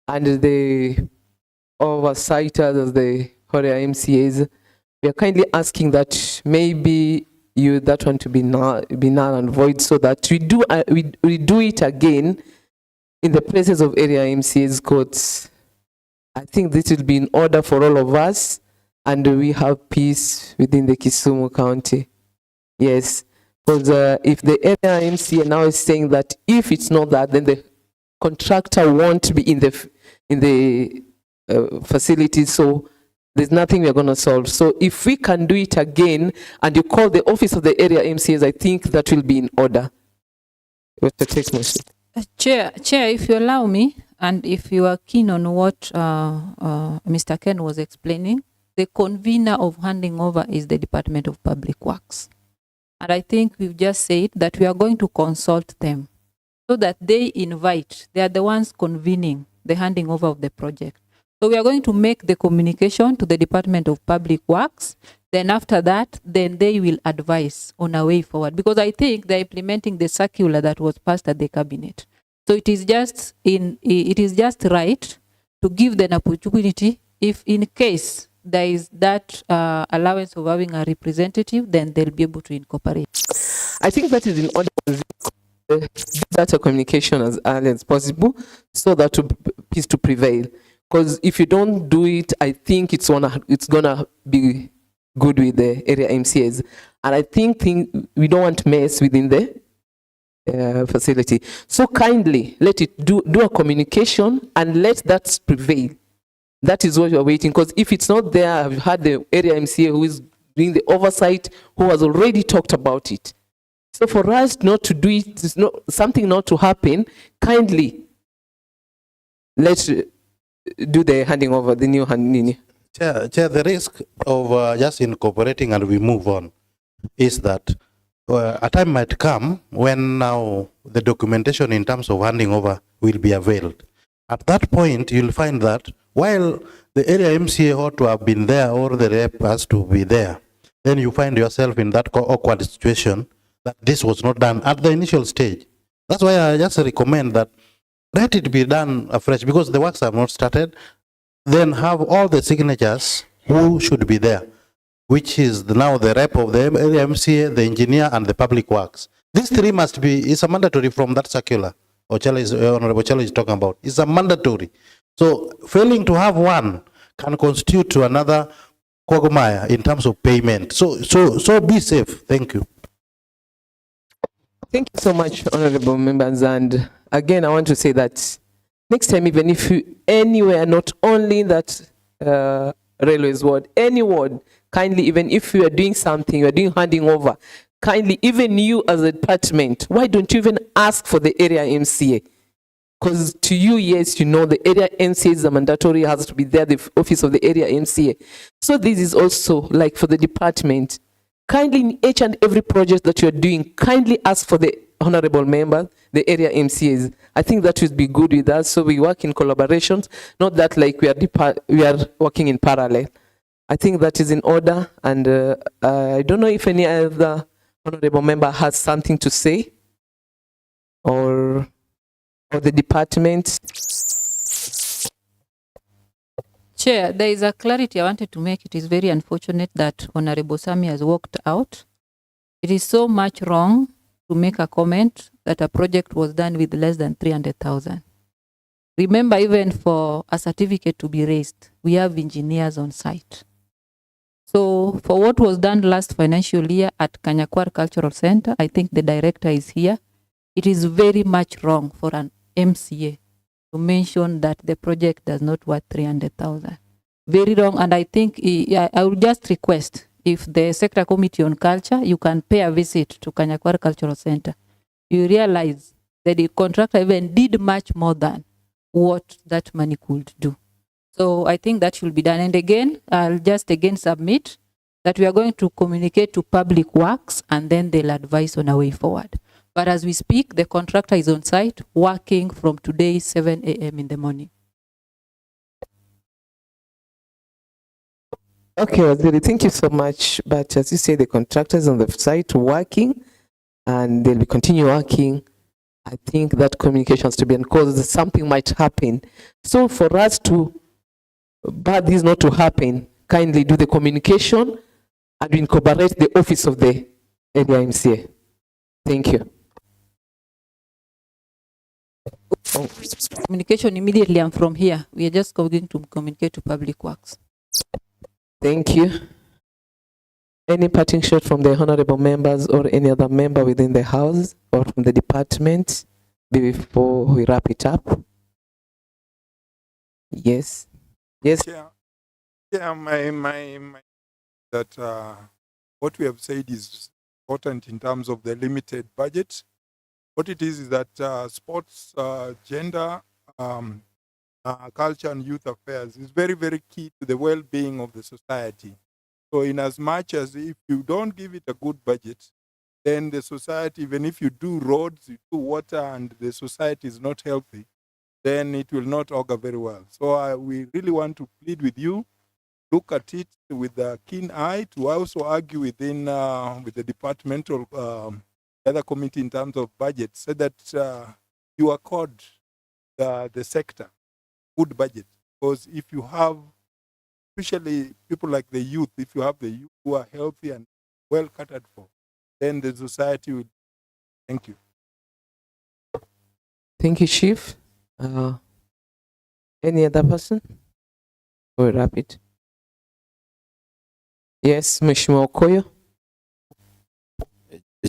and the oversighted of the Horea MCAs, we are kindly asking that maybe you that one to be null and void, so that we do it again in the presence of area MCAs courts. I think this will be in order for all of us, and we have peace within the Kisumu County. Yes, because if the area MCA now is saying that if it's not that, then the contractor won't be in the facility, so there's nothing we're going to solve. So if we can do it again, and you call the office of the area MCAs, I think that will be in order. Chair, if you allow me, and if you are keen on what Mr. Ken was explaining, the convener of handing over is the Department of Public Works. And I think we've just said that we are going to consult them so that they are the ones convening the handing over of the project. So we are going to make the communication to the Department of Public Works. Then after that, then they will advise on a way forward. Because I think they're implementing the circular that was passed at the cabinet. So it is just right to give them an opportunity. If in case there is that allowance of having a representative, then they'll be able to incorporate. I think that is in order to that communication as early as possible, so that peace to prevail. Because if you don't do it, I think it's gonna be good with the area MCAs, and I think we don't want mess within the facility. So kindly let it do a communication and let that prevail. That is what you're waiting, because if it's not there, I've had the area MCA who is doing the oversight, who has already talked about it. So for us not to do it, something not to happen, kindly let's do the handing over, the new handing. Chair, the risk of just incorporating and we move on is that a time might come when now the documentation in terms of handing over will be availed. At that point, you'll find that while the area MCA ought to have been there or the rep has to be there, then you find yourself in that awkward situation that this was not done at the initial stage. That's why I just recommend that let it be done afresh, because the works have not started. Then have all the signatures who should be there, which is now the rep of the area MCA, the engineer, and the public works. These three must be, it's a mandatory from that circular Honorable Chalo is talking about. It's a mandatory. So failing to have one can constitute to another quagmire in terms of payment. So be safe. Thank you. Thank you so much, honorable members. And again, I want to say that next time, even if you anywhere, not only in that railways ward, any ward, kindly, even if you are doing something, you are doing handing over, kindly, even you as a department, why don't you even ask for the area MCA? Because to you, yes, you know, the area MCA is a mandatory, has to be there, the office of the area MCA. So this is also like for the department. Kindly in each and every project that you're doing, kindly ask for the honorable member, the area MCAs. I think that would be good with us. So we work in collaborations, not that like we are working in parallel. I think that is in order. And I don't know if any other honorable member has something to say or the department. Chair, there is a clarity I wanted to make. It is very unfortunate that Honorable Sami has walked out. It is so much wrong to make a comment that a project was done with less than 300,000. Remember, even for a certificate to be raised, we have engineers on site. So for what was done last financial year at Kanyakwar Cultural Center, I think the director is here. It is very much wrong for an MCA to mention that the project does not worth 300,000. Very wrong. And I think I would just request if the sector committee on culture, you can pay a visit to Kanyakwar Cultural Center. You realize that the contractor even did much more than what that money could do. So I think that should be done. And again, I'll just again submit that we are going to communicate to Public Works and then they'll advise on a way forward. But as we speak, the contractor is on site working from today, 7 a.m. in the morning. Okay, Waziri, thank you so much. But as you say, the contractor is on the site working and they'll be continue working. I think that communication has to be, because something might happen. So for us to, but this not to happen, kindly do the communication and incorporate the office of the area MCA. Thank you. Communication immediately and from here. We are just going to communicate to Public Works. Thank you. Any parting shot from the honorable members or any other member within the house or from the department before we wrap it up? Yes. Yes. Yeah, my that what we have said is important in terms of the limited budget. What it is that sports, gender, culture and youth affairs is very, very key to the well-being of the society. So in as much as if you don't give it a good budget, then the society, even if you do roads, you do water, and the society is not healthy, then it will not augur very well. So we really want to plead with you, look at it with a keen eye, to also argue within with the departmental other committee in terms of budget, so that you accord the sector good budget. Because if you have, especially people like the youth, if you have the youth who are healthy and well catered for, then the society will. Thank you. Thank you, Chief. Any other person? We'll wrap it. Yes, Mheshimiwa Okoyo.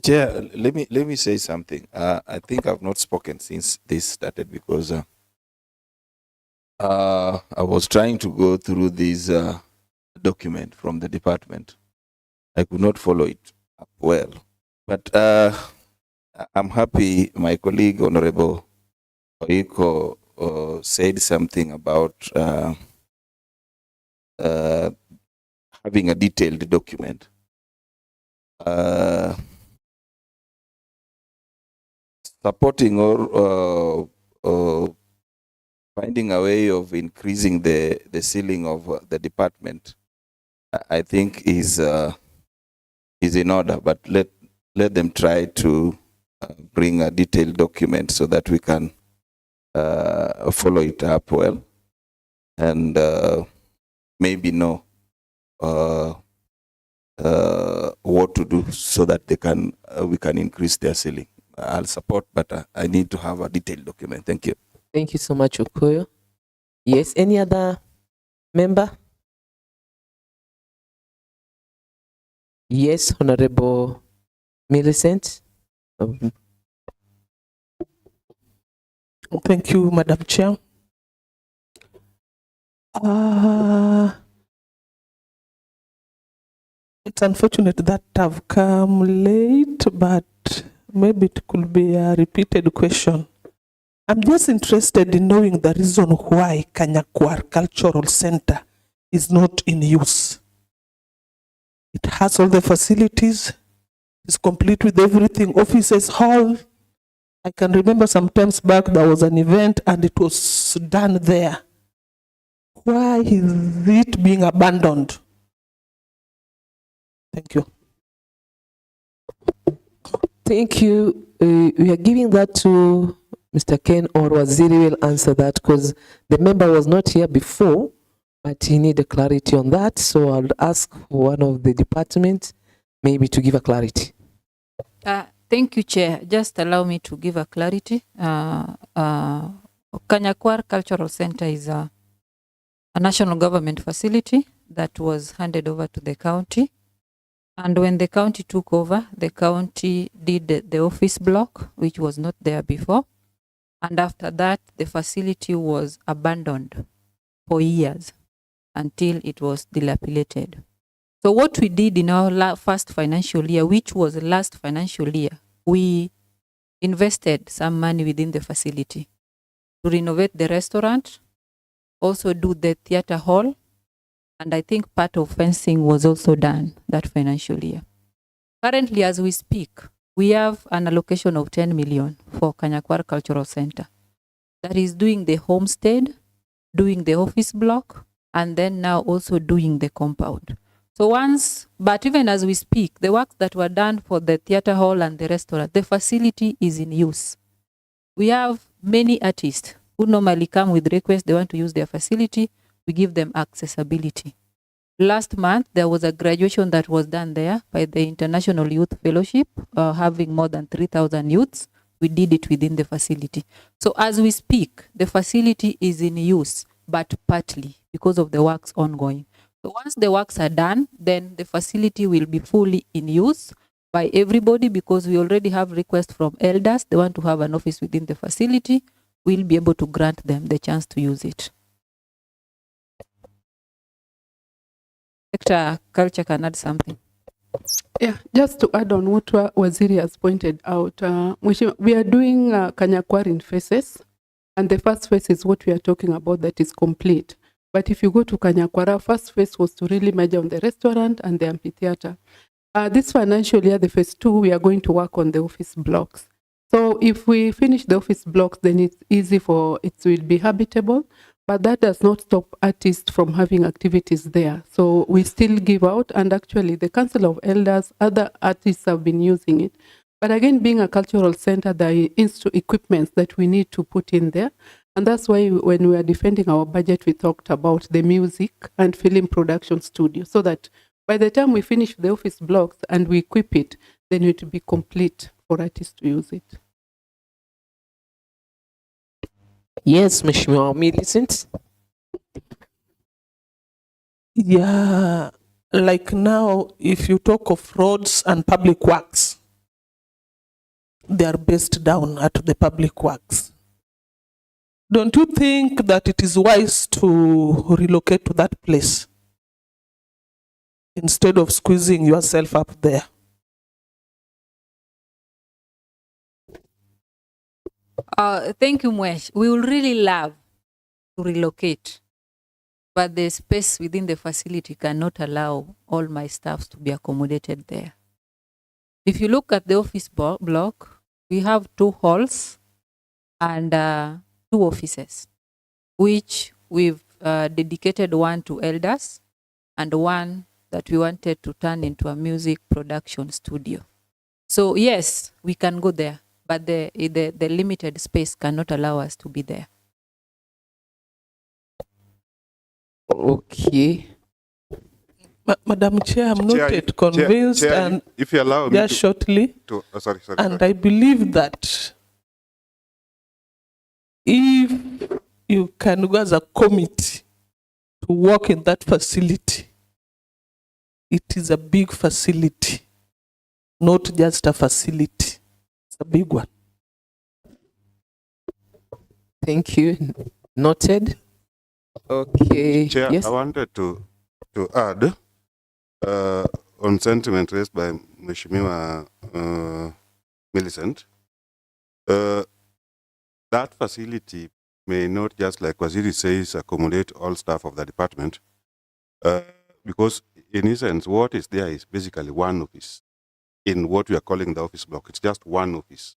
Chair, let me say something. I think I've not spoken since this started because I was trying to go through this document from the department. I could not follow it up well, but I'm happy my colleague Honorable Oiko said something about having a detailed document. Supporting or finding a way of increasing the ceiling of the department, I think is in order. But let them try to bring a detailed document so that we can follow it up well, and maybe know what to do so that they can we can increase their ceiling. I'll support, but I need to have a detailed document. Thank you. Thank you so much, Okoyo. Yes, any other member? Yes, Honorable Millicent. Thank you, Madam Chair. It's unfortunate that I've come late, but maybe it could be a repeated question. I'm just interested in knowing the reason why Kanyakwar Cultural Center is not in use. It has all the facilities, it's complete with everything, offices, hall. I can remember sometimes back there was an event and it was done there. Why is it being abandoned? Thank you. Thank you. We are giving that to Mr. Ken, or Waziri will answer that because the member was not here before, but he needed clarity on that. So I'll ask one of the departments maybe to give a clarity. Thank you, Chair. Just allow me to give a clarity. Kanyakwar Cultural Center is a national government facility that was handed over to the county. And when the county took over, the county did the office block, which was not there before. And after that, the facility was abandoned for years until it was dilapidated. So what we did in our first financial year, which was the last financial year, we invested some money within the facility to renovate the restaurant, also do the theater hall, and I think part of fencing was also done that financial year. Currently, as we speak, we have an allocation of 10 million for Kanyakwar Cultural Center. That is doing the homestead, doing the office block, and then now also doing the compound. So but even as we speak, the works that were done for the theater hall and the restaurant, the facility is in use. We have many artists who normally come with requests, they want to use their facility, we give them accessibility. Last month, there was a graduation that was done there by the International Youth Fellowship, having more than 3,000 youths. We did it within the facility. So as we speak, the facility is in use, but partly because of the works ongoing. So once the works are done, then the facility will be fully in use by everybody because we already have requests from elders. They want to have an office within the facility. We'll be able to grant them the chance to use it. Sector Culture can add something. Yeah, just to add on what Waziri has pointed out, we are doing Kanyakwar in phases, and the first phase is what we are talking about that is complete. But if you go to Kanyakwar, our first phase was to really measure on the restaurant and the amphitheater. This financial year, the phase 2, we are going to work on the office blocks. So if we finish the office blocks, then it's easy for it will be habitable. But that does not stop artists from having activities there. So we still give out, and actually the Council of Elders, other artists have been using it. But again, being a cultural center, there are equipments that we need to put in there. And that's why when we are defending our budget, we talked about the music and film production studio, so that by the time we finish the office blocks and we equip it, then it will be complete for artists to use it. Yes, Mheshimiwa Millicent. Yeah, like now, if you talk of roads and public works, they are based down at the public works. Don't you think that it is wise to relocate to that place instead of squeezing yourself up there? Thank you, Mwesh. We would really love to relocate, but the space within the facility cannot allow all my staffs to be accommodated there. If you look at the office block, we have 2 halls and 2 offices, which we've dedicated one to elders and one that we wanted to turn into a music production studio. So yes, we can go there, but the limited space cannot allow us to be there. Okay. Madam Chair, I'm not yet convinced, Chair, and if you allow me just shortly, sorry. and I believe that if you can go as a committee to work in that facility, it is a big facility, not just a facility. It's a big one. Thank you. Noted. Okay. Chair, Yes. I wanted to add on sentiment raised by Mheshimiwa Millicent. That facility may not, just like Waziri says, accommodate all staff of the department, because in essence, what is there is basically one office in what we are calling the office block. It's just one office.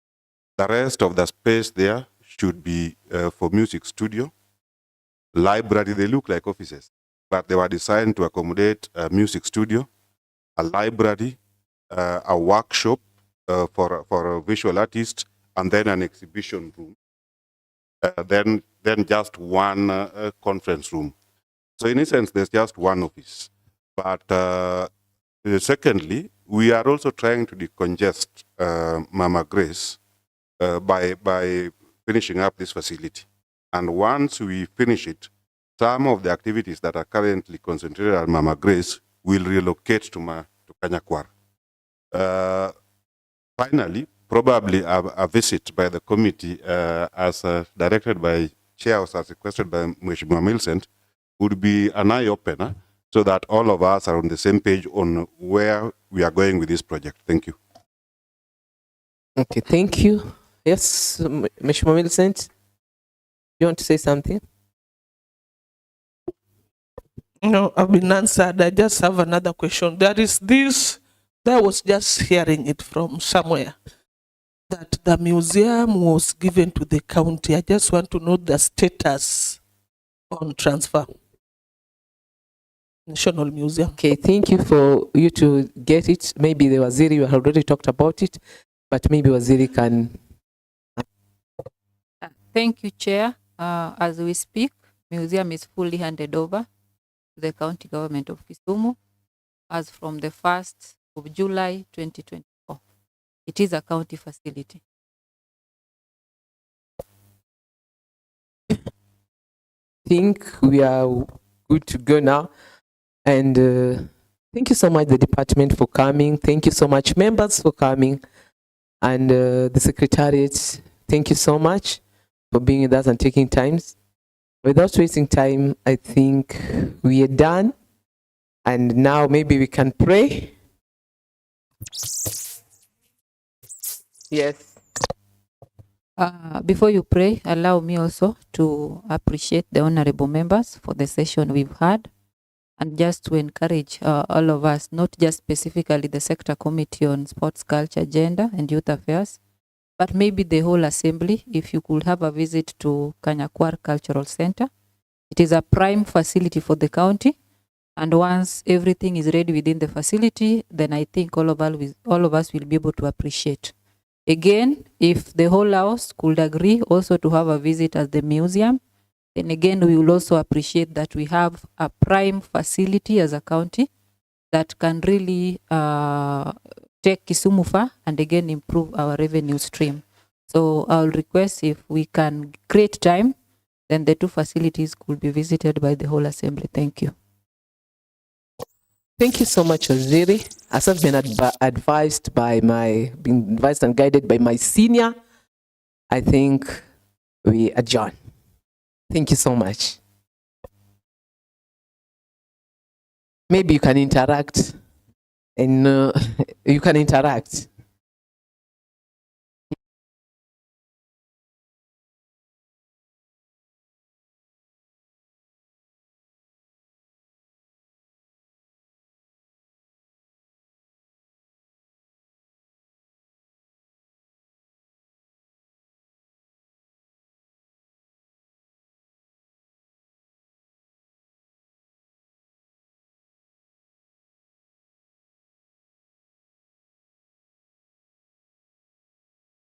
The rest of the space there should be for music studio, library. They look like offices, but they were designed to accommodate a music studio, a library, a workshop for a visual artist, and then an exhibition room. Then just one conference room. So in essence, there's just one office. But secondly, we are also trying to decongest Mama Grace by finishing up this facility. And once we finish it, some of the activities that are currently concentrated at Mama Grace will relocate to Kanyakwar. Finally, probably a visit by the committee as directed by Chair, as requested by Mheshimiwa Millicent, would be an eye-opener so that all of us are on the same page on where we are going with this project. Thank you. Okay, thank you. Yes, Mheshimiwa Millicent, you want to say something? No, I've been answered. I just have another question. There is this, I was just hearing it from somewhere, that the museum was given to the county. I just want to know the status on transfer. National Museum. Okay, thank you for you to get it. Maybe the Waziri, you have already talked about it, but maybe Waziri can. Thank you, Chair. As we speak, museum is fully handed over to the county government of Kisumu as from the 1st of July 2024. It is a county facility. Think we are good to go now. And thank you so much, the department, for coming. Thank you so much, members, for coming. And the secretariat, thank you so much for being with us and taking time. Without wasting time, I think we are done. And now maybe we can pray. Yes. Before you pray, allow me also to appreciate the honorable members for the session we've had, and just to encourage all of us, not just specifically the sector committee on sports, culture, gender and youth affairs, but maybe the whole assembly, if you could have a visit to Kanyakwar Cultural Center. It is a prime facility for the county, and once everything is ready within the facility, then I think all of us will be able to appreciate. Again, if the whole house could agree also to have a visit at the museum, then again, we will also appreciate that we have a prime facility as a county that can really take Kisumu far and again improve our revenue stream. So I'll request if we can create time, then the two facilities could be visited by the whole assembly. Thank you. Thank you so much, Waziri. As I've been advised and guided by my senior, I think we adjourn. Thank you so much. Maybe you can interact and you can interact.